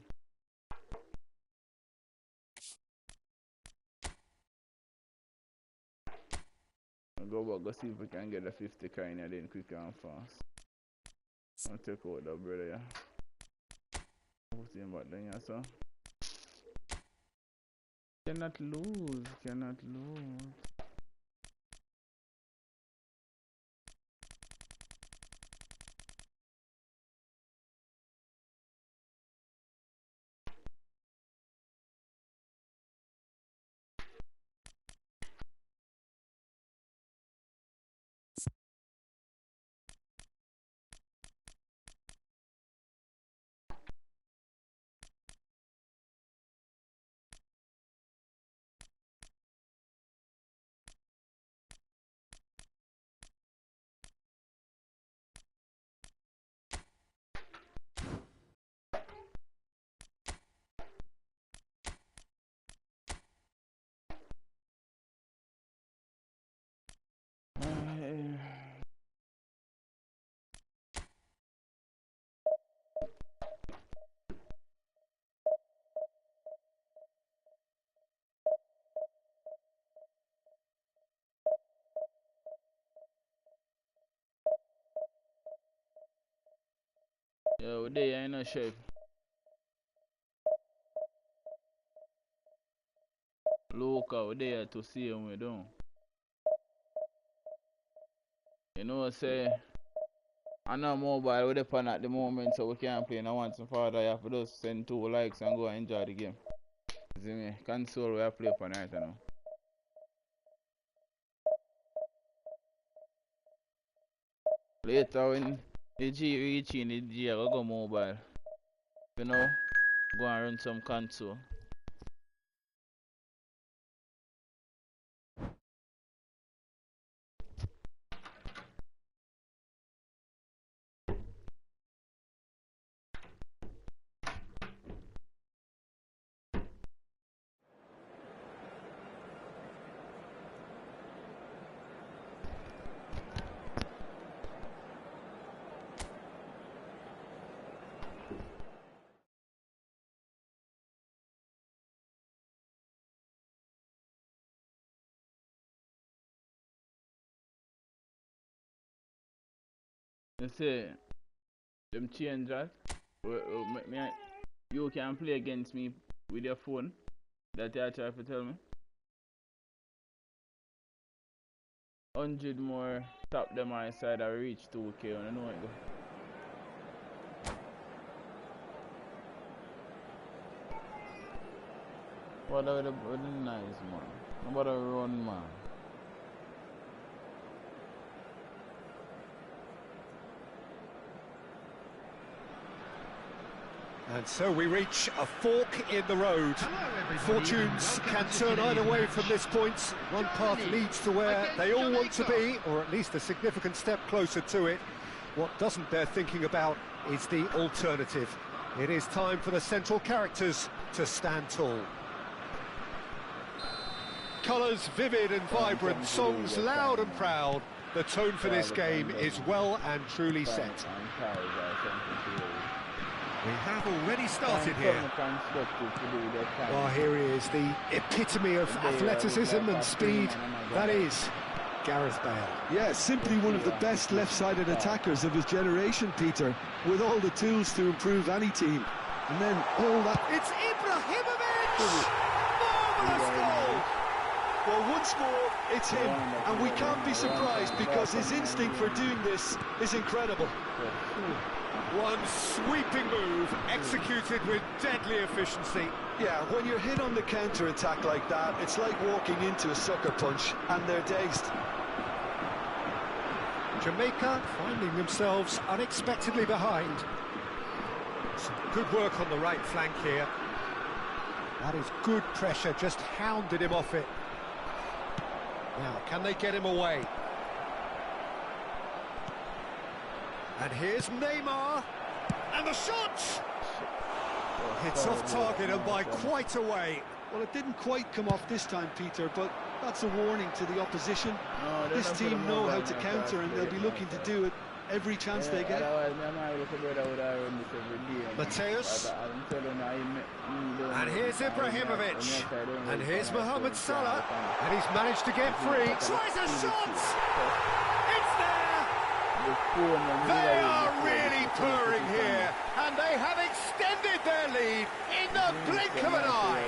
I'll go back, go see if we can get the 50 kind of then quick and fast. I'll take out that brother, yeah. Put him back then, yeah, so. Cannot lose, cannot lose. Yeah, we're there in a shape. Local, we're there to see him we do. You know, say, I know mobile with the pan at the moment, so we can't play. Now once and father, you have to just send 2 likes and go and enjoy the game. See me? Console we have to play upon right now. Later when the G reach in the G, I go mobile. You know, go and run some console. You see, them change that. You can play against me with your phone. That you try to tell me. 100 more tap them on side I reach 2K. I know it go. What are the nice man? What a run man. And so we reach a fork in the road. Fortunes can turn either way from this point. One path leads to where they all want to be, or at least a significant step closer to it. What doesn't bear thinking about is the alternative. It is time for the central characters to stand tall. Colours vivid and vibrant, songs loud and proud. The tone for this game is well and truly set. We have already started here. Oh, here he is, the epitome of athleticism and speed. That is Gareth Bale. Yeah, simply one of the best left-sided attackers of his generation, Peter, with all the tools to improve any team. And then all that... It's Ibrahimovic! Marvellous goal! Well, once more, it's him, and we can't be surprised because his instinct for doing this is incredible. One sweeping move, executed with deadly efficiency. Yeah, when you're hit on the counter-attack like that, it's like walking into a sucker punch, and they're dazed. Jamaica finding themselves unexpectedly behind. Some good work on the right flank here. That is good pressure, just hounded him off it. Now, can they get him away? And here's Neymar, and the shot! Hits off target and by quite a way. Well, it didn't quite come off this time, Peter, but that's a warning to the opposition. This team know how to counter, and they'll be looking to do it every chance they get. Mateus. And here's Ibrahimovic. And here's Mohamed Salah. And he's managed to get free. Tries a shot! It's there! They are really purring here. And they have extended their lead in the blink of an eye.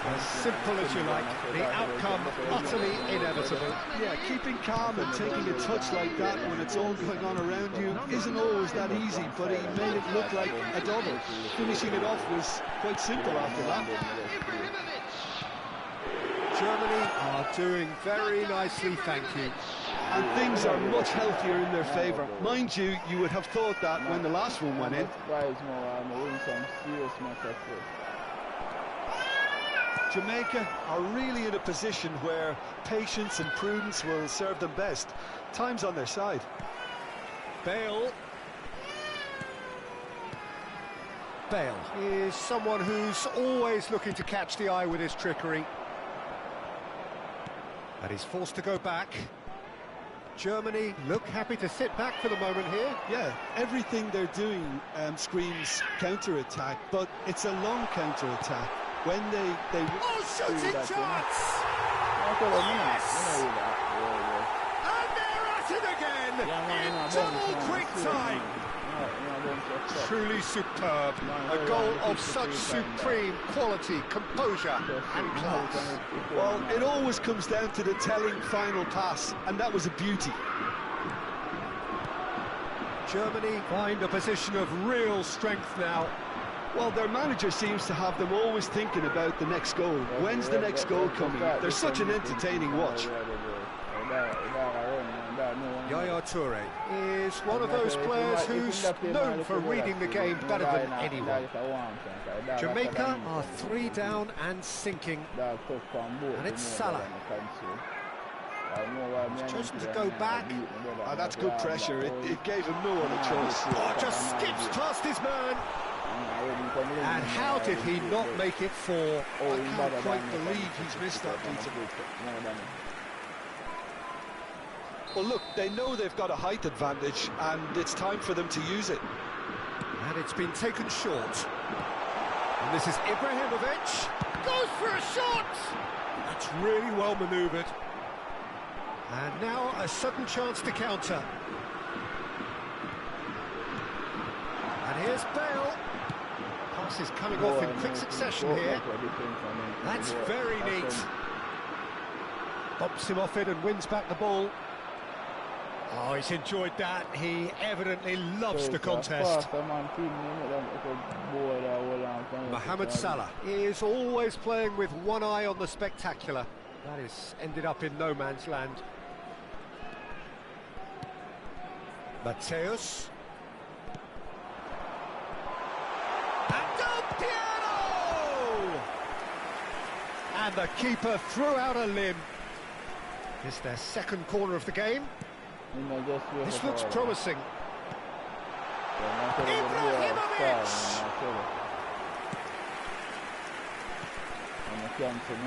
As simple as you like, the outcome utterly inevitable. Yeah, keeping calm and taking a touch like that when it's all going on around you isn't always that easy, but he made it look like a double. Finishing it off was quite simple after that. Germany are doing very nicely, thank you. And things are much healthier in their favour. Mind you, you would have thought that when the last one went in. Jamaica are really in a position where patience and prudence will serve them best. Time's on their side. Bale is someone who's always looking to catch the eye with his trickery. And he's forced to go back. Germany look happy to sit back for the moment here. Yeah, everything they're doing screams counter-attack, but it's a long counter-attack. When they oh, shooting chance! Yes! And they're at it again in double quick time. Truly superb. A goal of such supreme quality, composure and class. Well, it always comes down to the telling final pass, and that was a beauty. Germany find a position of real strength now. Well, their manager seems to have them always thinking about the next goal. When's the next goal coming? They're such an entertaining watch. Yaya Toure is one of those players who's known for reading the game better than anyone. Jamaica are 3 down and sinking. And it's Salah. He's chosen to go back. That's good pressure. It gave him no other choice. Oh, just skips past his man. And how did he not make it 4? I can't quite believe he's missed that, Peter. Well, look, they know they've got a height advantage, and it's time for them to use it. And it's been taken short. And this is Ibrahimovic. Goes for a shot! That's really well manoeuvred. And now a sudden chance to counter. And here's Bale. Pass is coming off in quick succession here. That's very neat. Bumps him off it and wins back the ball. Oh, he's enjoyed that. He evidently loves the contest. Mohamed Salah is always playing with one eye on the spectacular. That has ended up in no man's land. Mateus. And the keeper threw out a limb. It's their second corner of the game. This looks promising. Ibrahimovic!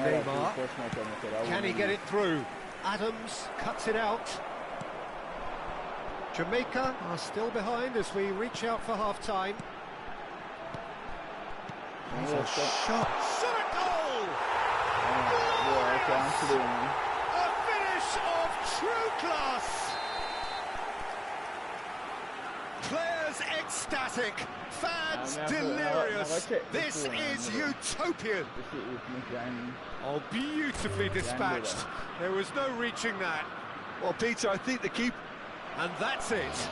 Neymar. Can he get it through? Adams cuts it out. Jamaica are still behind as we reach out for half-time. Here's a shot. Shot a goal! A finish of true class! Players ecstatic, fans delirious. This is utopian. Oh, beautifully dispatched. There was no reaching that. Well, Peter, I think the keeper... And that's it.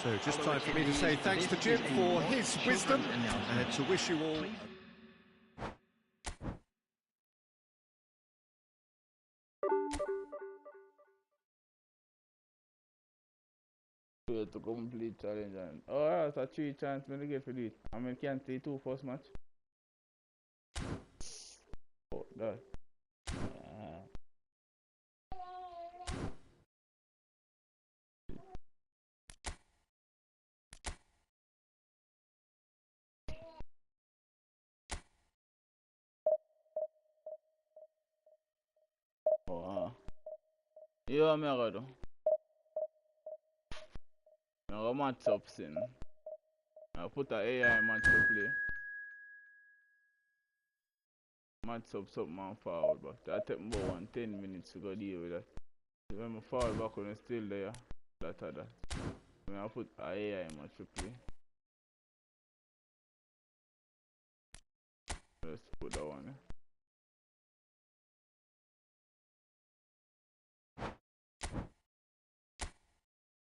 So just time for me to say thanks to Jim for his wisdom and to wish you all... To complete challenge and that's a 3 chance when they get for it. I mean can't play 2 first match. Oh that. Yeah, me I do. Now match up sin. I put an AI match to play. Match up something forward, but that take about 10 minutes to go deal with that. When I fall back when it's still there, that. I put an AI match to play. Let's put that one.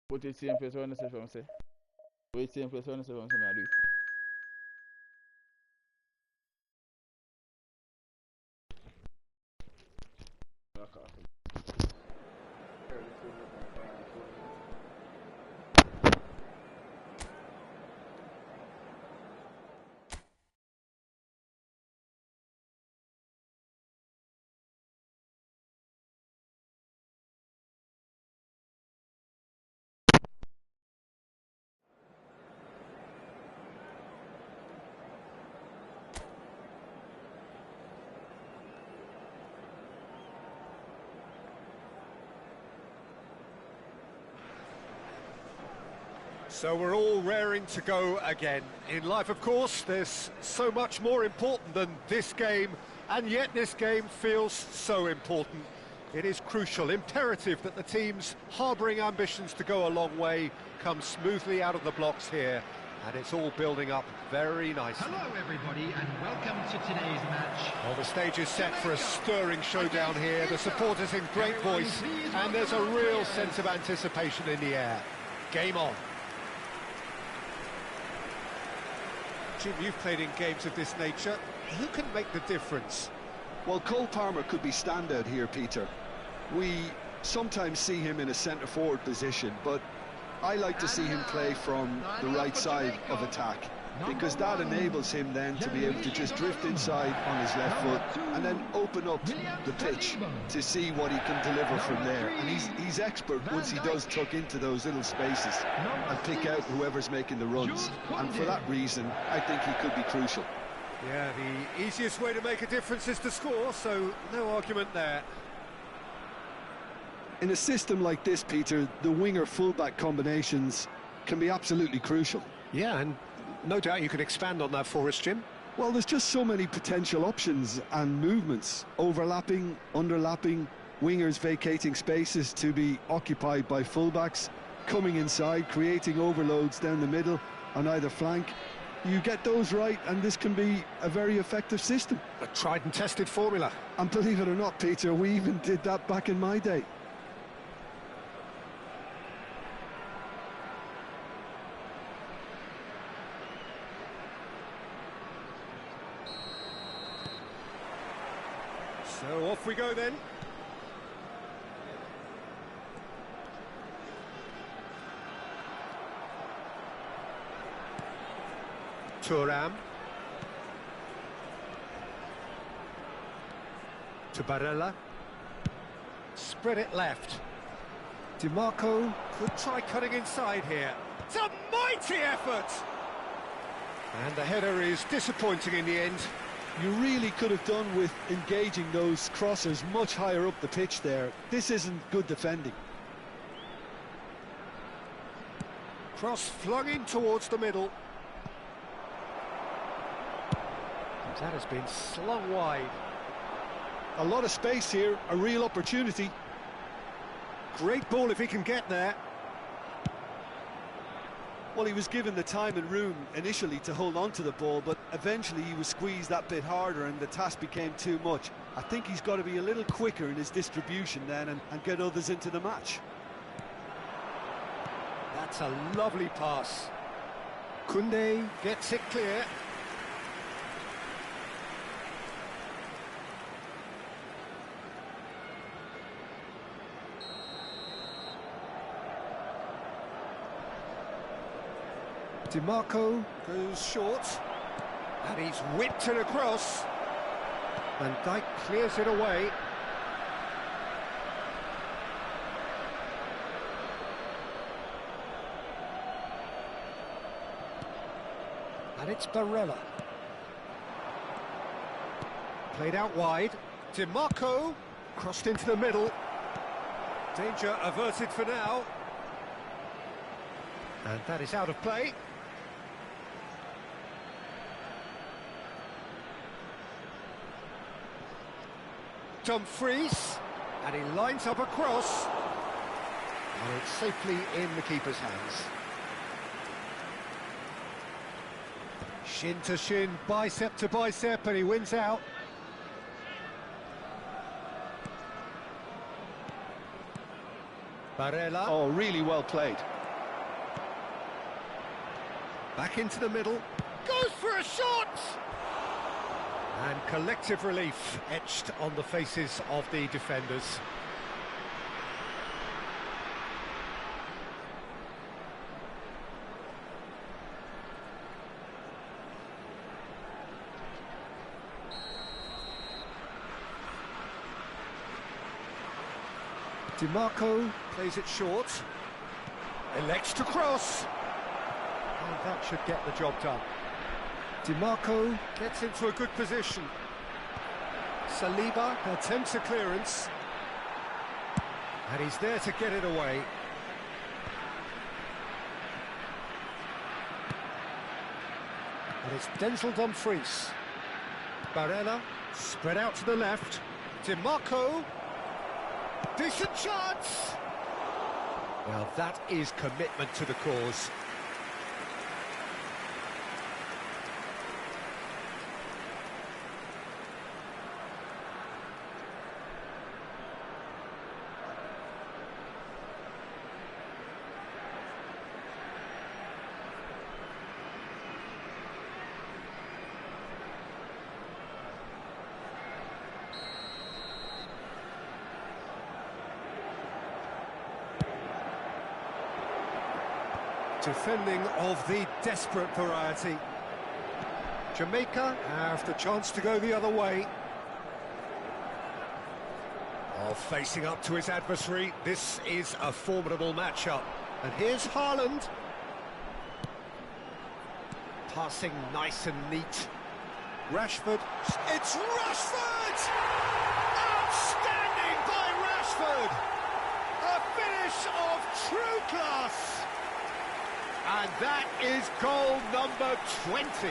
Put it same place when I say from say. Put it same place when I say from say I do it. So we're all raring to go again. In life, of course, there's so much more important than this game, and yet this game feels so important. It is crucial, imperative that the teams harbouring ambitions to go a long way come smoothly out of the blocks here. And it's all building up very nicely. Hello everybody and welcome to today's match. Well, the stage is set for a stirring showdown here. The supporters in great voice and there's a real sense of anticipation in the air. Game on. Jim, you've played in games of this nature. Who can make the difference? Well, Cole Palmer could be standout here, Peter. We sometimes see him in a centre-forward position, but I like to see him play from the right side of attack, because that enables him then to be able to just drift inside on his left foot and then open up the pitch to see what he can deliver from there. And he's expert once he does tuck into those little spaces and pick out whoever's making the runs. And for that reason, I think he could be crucial. Yeah, the easiest way to make a difference is to score, so no argument there. In a system like this, Peter, the winger-fullback combinations can be absolutely crucial. Yeah, and no doubt you can expand on that for us, Jim. Well, there's just so many potential options and movements. Overlapping, underlapping, wingers vacating spaces to be occupied by fullbacks, coming inside, creating overloads down the middle on either flank. You get those right, and this can be a very effective system. A tried and tested formula. And believe it or not, Peter, we even did that back in my day. So off we go then. Thuram. To Barella. Spread it left. DiMarco could try cutting inside here. It's a mighty effort! And the header is disappointing in the end. You really could have done with engaging those crossers much higher up the pitch there. This isn't good defending. Cross flung in towards the middle. That has been slung wide. A lot of space here, a real opportunity. Great ball if he can get there. Well, he was given the time and room initially to hold on to the ball, but eventually he was squeezed that bit harder and the task became too much. I think he's got to be a little quicker in his distribution then and get others into the match. That's a lovely pass. Koundé gets it clear. DiMarco goes short, and he's whipped it across. Van Dijk clears it away. And it's Barella. Played out wide. DiMarco crossed into the middle. Danger averted for now. And that is out of play. Dumfries, and he lines up a cross, and it's safely in the keeper's hands. Shin to shin, bicep to bicep, and he wins out. Barella. Oh, really well played. Back into the middle. Goes for a shot! And collective relief etched on the faces of the defenders. DiMarco plays it short. Elects to cross. And that should get the job done. DiMarco gets into a good position. Saliba attempts a clearance. And he's there to get it away. And it's Denzel Dumfries. Barella spread out to the left. DiMarco. Decent chance! Well, that is commitment to the cause. Defending of the desperate variety. Jamaica have the chance to go the other way. Oh, facing up to his adversary, this is a formidable matchup. And here's Haaland. Passing nice and neat. Rashford. It's Rashford! Outstanding by Rashford! A finish of true class! And that is goal number 20.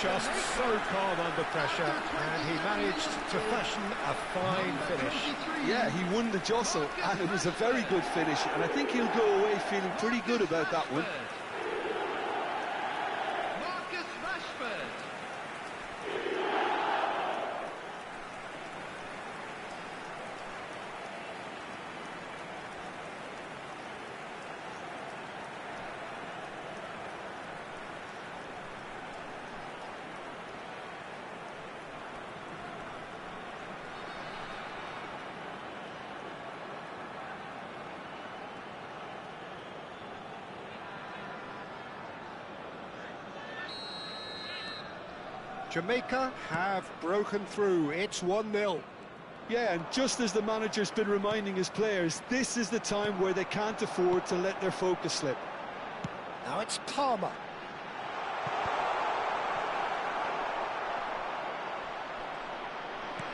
Just so calm under pressure, and he managed to fashion a fine finish. Yeah, he won the jostle, and it was a very good finish, and I think he'll go away feeling pretty good about that one. Jamaica have broken through. It's 1-0. Yeah, and just as the manager's been reminding his players, this is the time where they can't afford to let their focus slip. Now it's Palmer.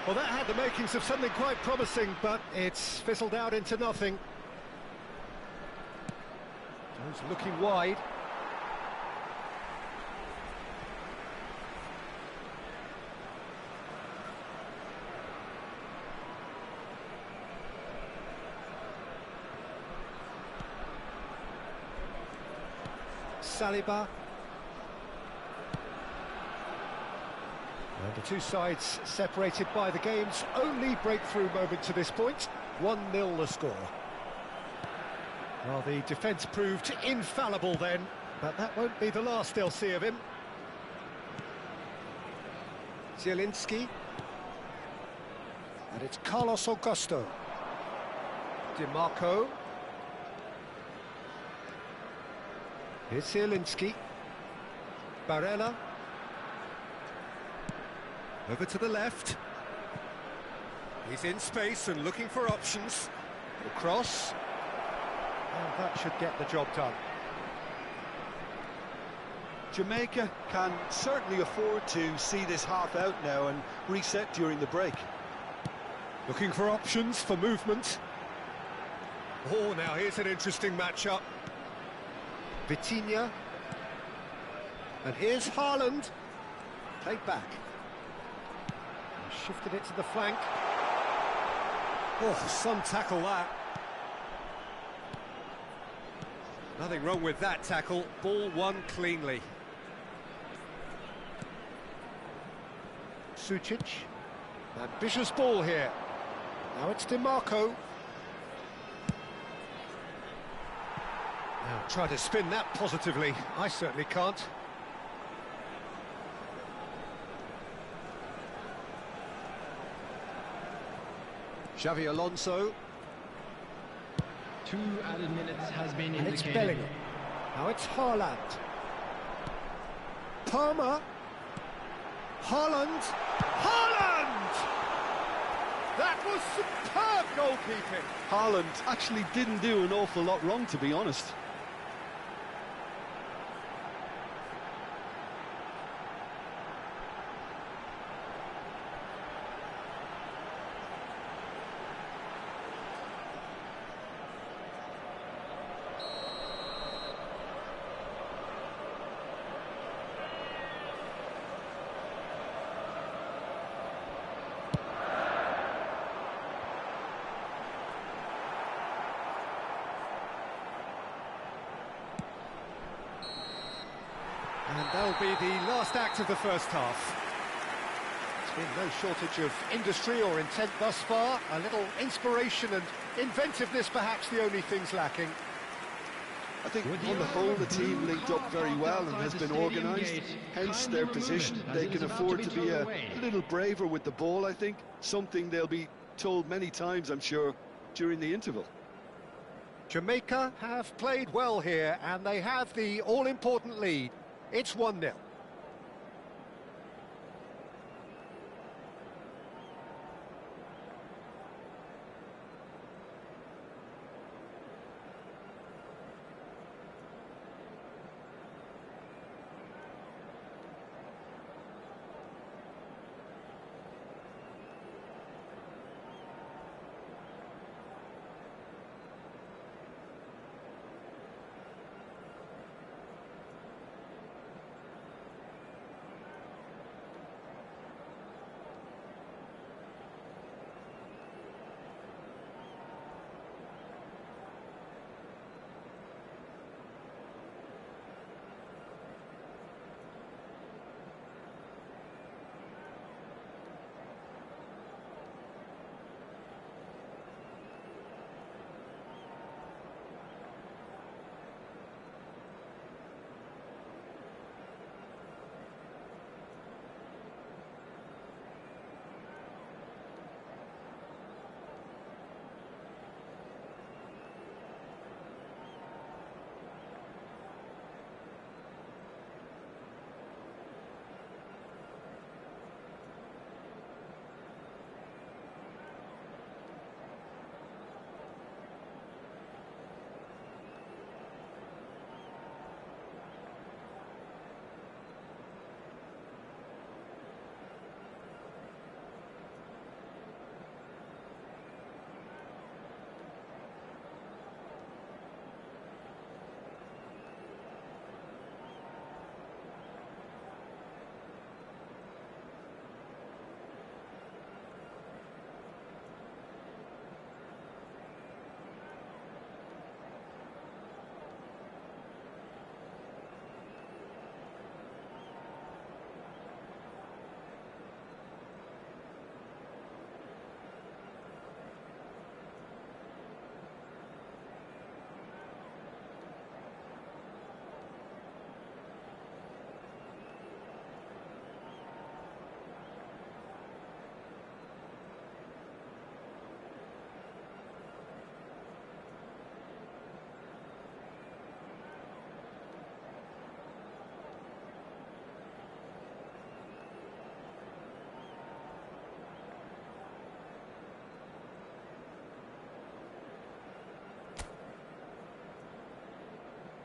Well, that had the makings of something quite promising, but it's fizzled out into nothing. Jones looking wide. Saliba. And the two sides separated by the game's only breakthrough moment to this point. 1-0 the score. Well, the defence proved infallible then, but that won't be the last they'll see of him. Zielinski. And it's Carlos Augusto. DiMarco. Here's Zielinski. Barella. Over to the left. He's in space and looking for options. Across. And that should get the job done. Jamaica can certainly afford to see this half out now and reset during the break. Looking for options for movement. Oh, now here's an interesting matchup. Vitinha. And here's Haaland. Played back. Shifted it to the flank. Oh, some tackle that. Nothing wrong with that tackle. Ball won cleanly. Sucic. Ambitious ball here. Now it's DiMarco. Now try to spin that positively. I certainly can't. Xavi Alonso. 2 added minutes has been And it's indicated. Bellingham. Now it's Haaland. Palmer. Haaland. Haaland! That was superb goalkeeping. Haaland actually didn't do an awful lot wrong, to be honest. be the last act of the first half. There's been no shortage of industry or intent thus far. A little inspiration and inventiveness, perhaps the only things lacking. I think on the whole the team linked up very well and has been organised, hence their position. They can afford to be a little braver with the ball, I think, something they'll be told many times, I'm sure, during the interval. Jamaica have played well here and they have the all-important lead. It's 1-0.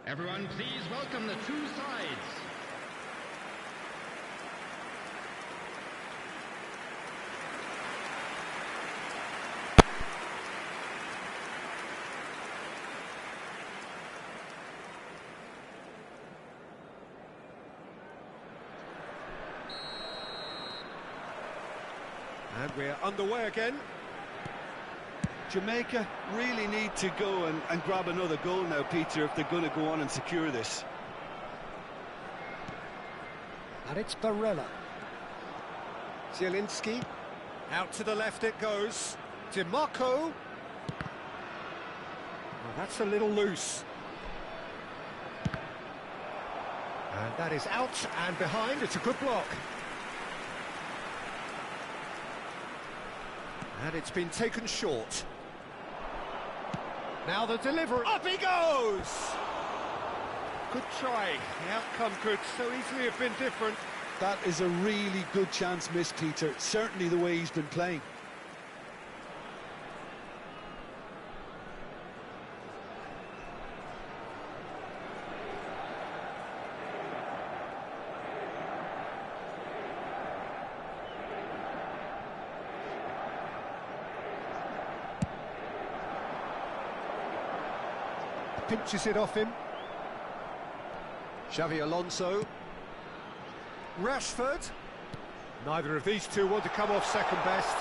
Everyone, please welcome the two sides. And we're underway again. Jamaica really need to go and grab another goal now, Peter, if they're going to go on and secure this. And it's Barella. Zielinski. Out to the left it goes. DiMarco. Well, that's a little loose. And that is out and behind. It's a good block. And it's been taken short. Now the delivery. Up he goes! Good try. The outcome could so easily have been different. That is a really good chance missed, Peter. Certainly the way he's been playing. Pinches it off him. Xavi Alonso. Rashford. Neither of these two want to come off second best.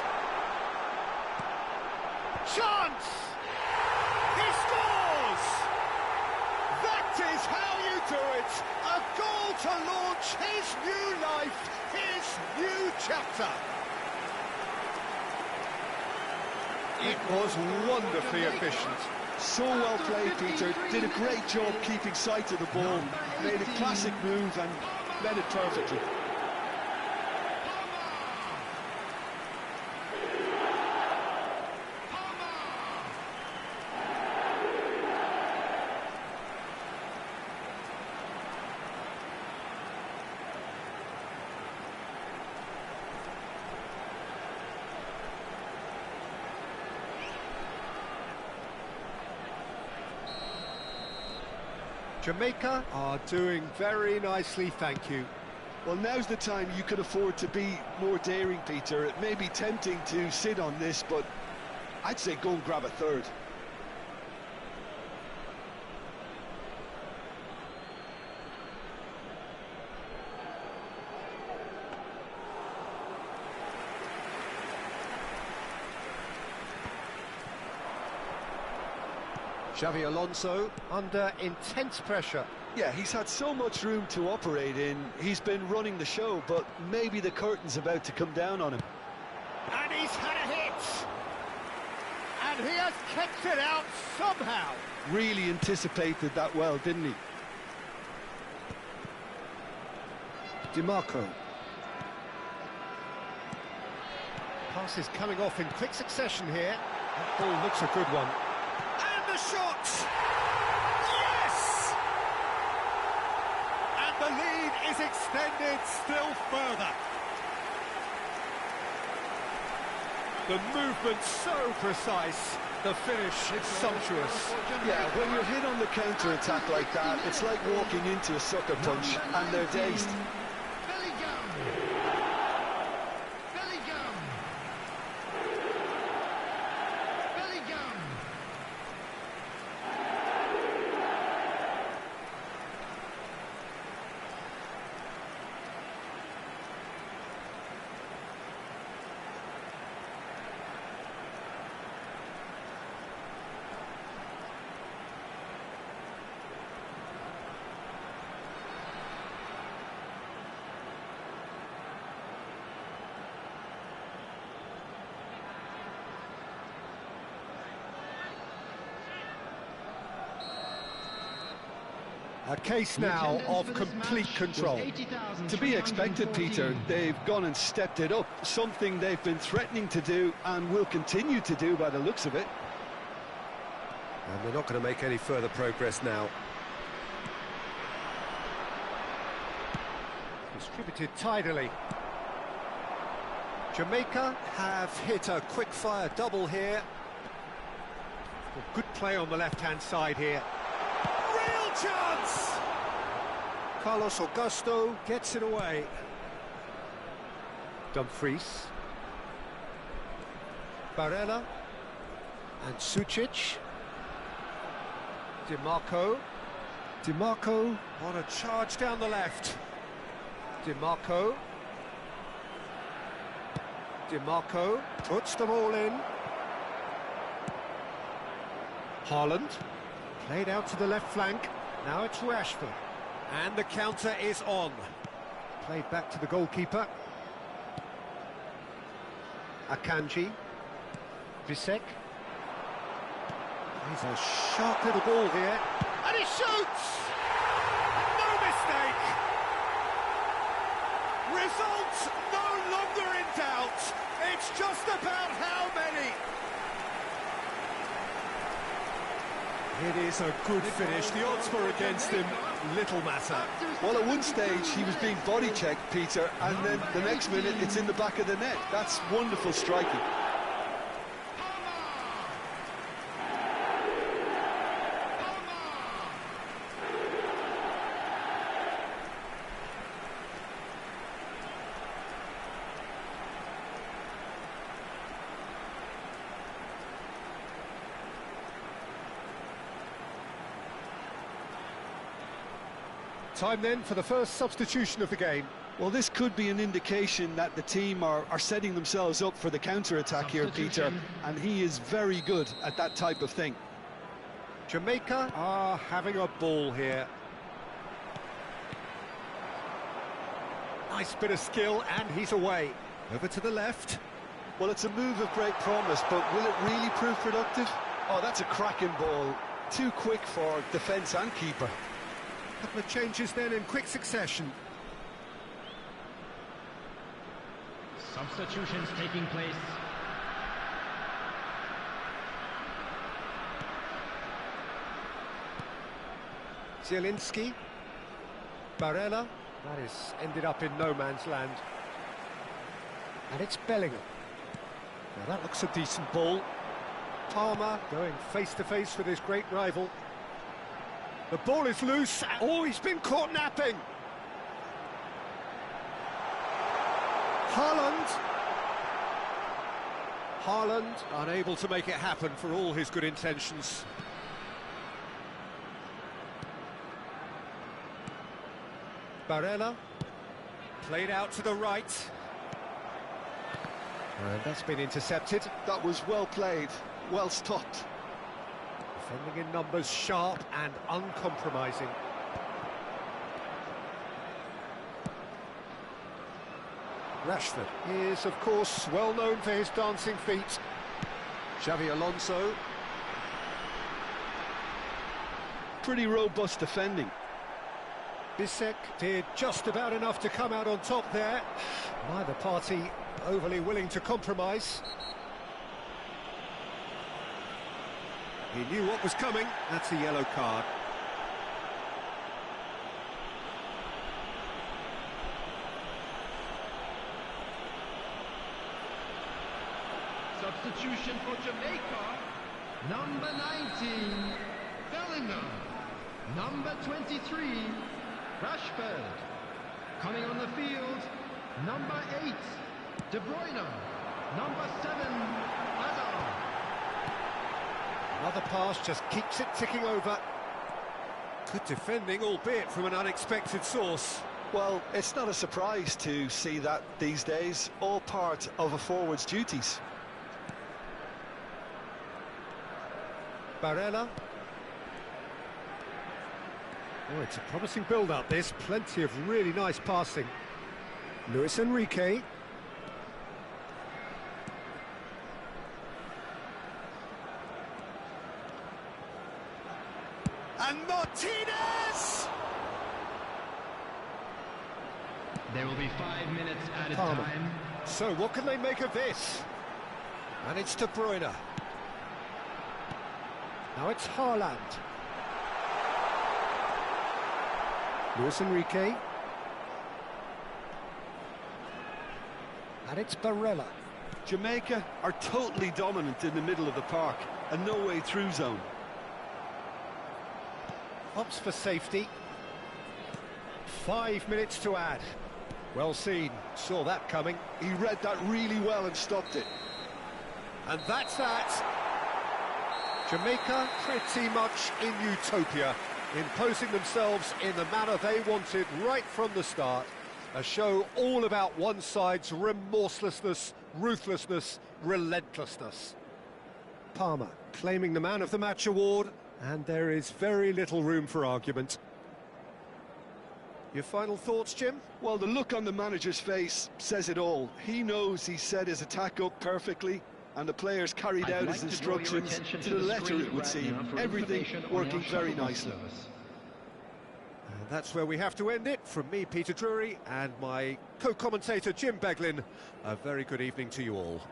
Chance! He scores! That is how you do it. A goal to launch his new life, his new chapter. It was wonderfully efficient. So well played, Peter. Did a great job keeping sight of the ball. Made a classic move and read it perfectly. Jamaica are doing very nicely, thank you. Well, now's the time you could afford to be more daring, Peter. It may be tempting to sit on this, but I'd say go and grab a third. Xavi Alonso under intense pressure. Yeah, he's had so much room to operate in. He's been running the show, but maybe the curtain's about to come down on him. And he's had a hit. And he has kept it out somehow. Really anticipated that well, didn't he? DiMarco. Pass is coming off in quick succession here. That ball looks a good one. And the shot! Yes! And the lead is extended still further. The movement so precise, the finish is sumptuous. Yeah, when you're hit on the counter-attack like that, it's like walking into a sucker punch, and they're dazed. A case now of complete control. To be expected, Peter. They've gone and stepped it up, something they've been threatening to do and will continue to do by the looks of it. And they're not going to make any further progress now. Distributed tidily. Jamaica have hit a quick-fire double here. Good play on the left-hand side here. Real chance! Carlos Augusto gets it away. Dumfries. Barella. And Sucic. DiMarco. DiMarco on a charge down the left. DiMarco. DiMarco puts them all in. Haaland. Played out to the left flank. Now it's Rashford. And the counter is on. Played back to the goalkeeper. Akanji. Bisek. He's a sharp little ball here. And he shoots! No mistake! Results no longer in doubt. It's just about how many. It is a good finish. The odds were against him. Little matter. Well, at one stage, he was being body-checked, Peter, and then the next minute, it's in the back of the net. That's wonderful striking. Time then for the first substitution of the game. Well, this could be an indication that the team are setting themselves up for the counter-attack here, Peter, and he is very good at that type of thing. Jamaica are having a ball here. Nice bit of skill, and he's away. Over to the left. Well, it's a move of great promise, but will it really prove productive? Oh, that's a cracking ball. Too quick for defence and keeper. Couple of changes then in quick succession. Substitutions taking place. Zielinski. Barella. That is ended up in no man's land. And it's Bellingham. Now that looks a decent ball. Palmer going face-to-face with his great rival. The ball is loose. Oh, he's been caught napping. Haaland unable to make it happen for all his good intentions. Barella played out to the right. And that's been intercepted. That was well played, well stopped. Defending in numbers, sharp and uncompromising. Rashford is, of course, well known for his dancing feet. Xavi Alonso. Pretty robust defending. Bisek did just about enough to come out on top there. Neither party overly willing to compromise. He knew what was coming. That's a yellow card. Substitution for Jamaica. Number 19, Bellingham. Number 23, Rashford. Coming on the field, number 8, De Bruyne. Number 7, Hazard. Another pass just keeps it ticking over. Good defending, albeit from an unexpected source. Well, it's not a surprise to see that these days, all part of a forward's duties. Barella. Oh, it's a promising build-up, this. Plenty of really nice passing. Luis Enrique. And Martinez! There will be 5 minutes added Palmer. time. So what can they make of this? And it's De Bruyne. Now it's Haaland. Luis Enrique. And it's Barella. Jamaica are totally dominant in the middle of the park, and no way through zone. Opts for safety. 5 minutes to add. Well seen, saw that coming. He read that really well and stopped it. And that's that. Jamaica pretty much in utopia, imposing themselves in the manner they wanted right from the start. A show all about one side's remorselessness, ruthlessness, relentlessness. Palmer claiming the Man of the Match award, and there is very little room for argument. Your final thoughts, Jim? Well, the look on the manager's face says it all. He knows he set his attack up perfectly, and the players carried out his instructions to the letter, it would seem. Everything working very nicely. And that's where we have to end it. From me, Peter Drury, and my co-commentator, Jim Beglin, a very good evening to you all.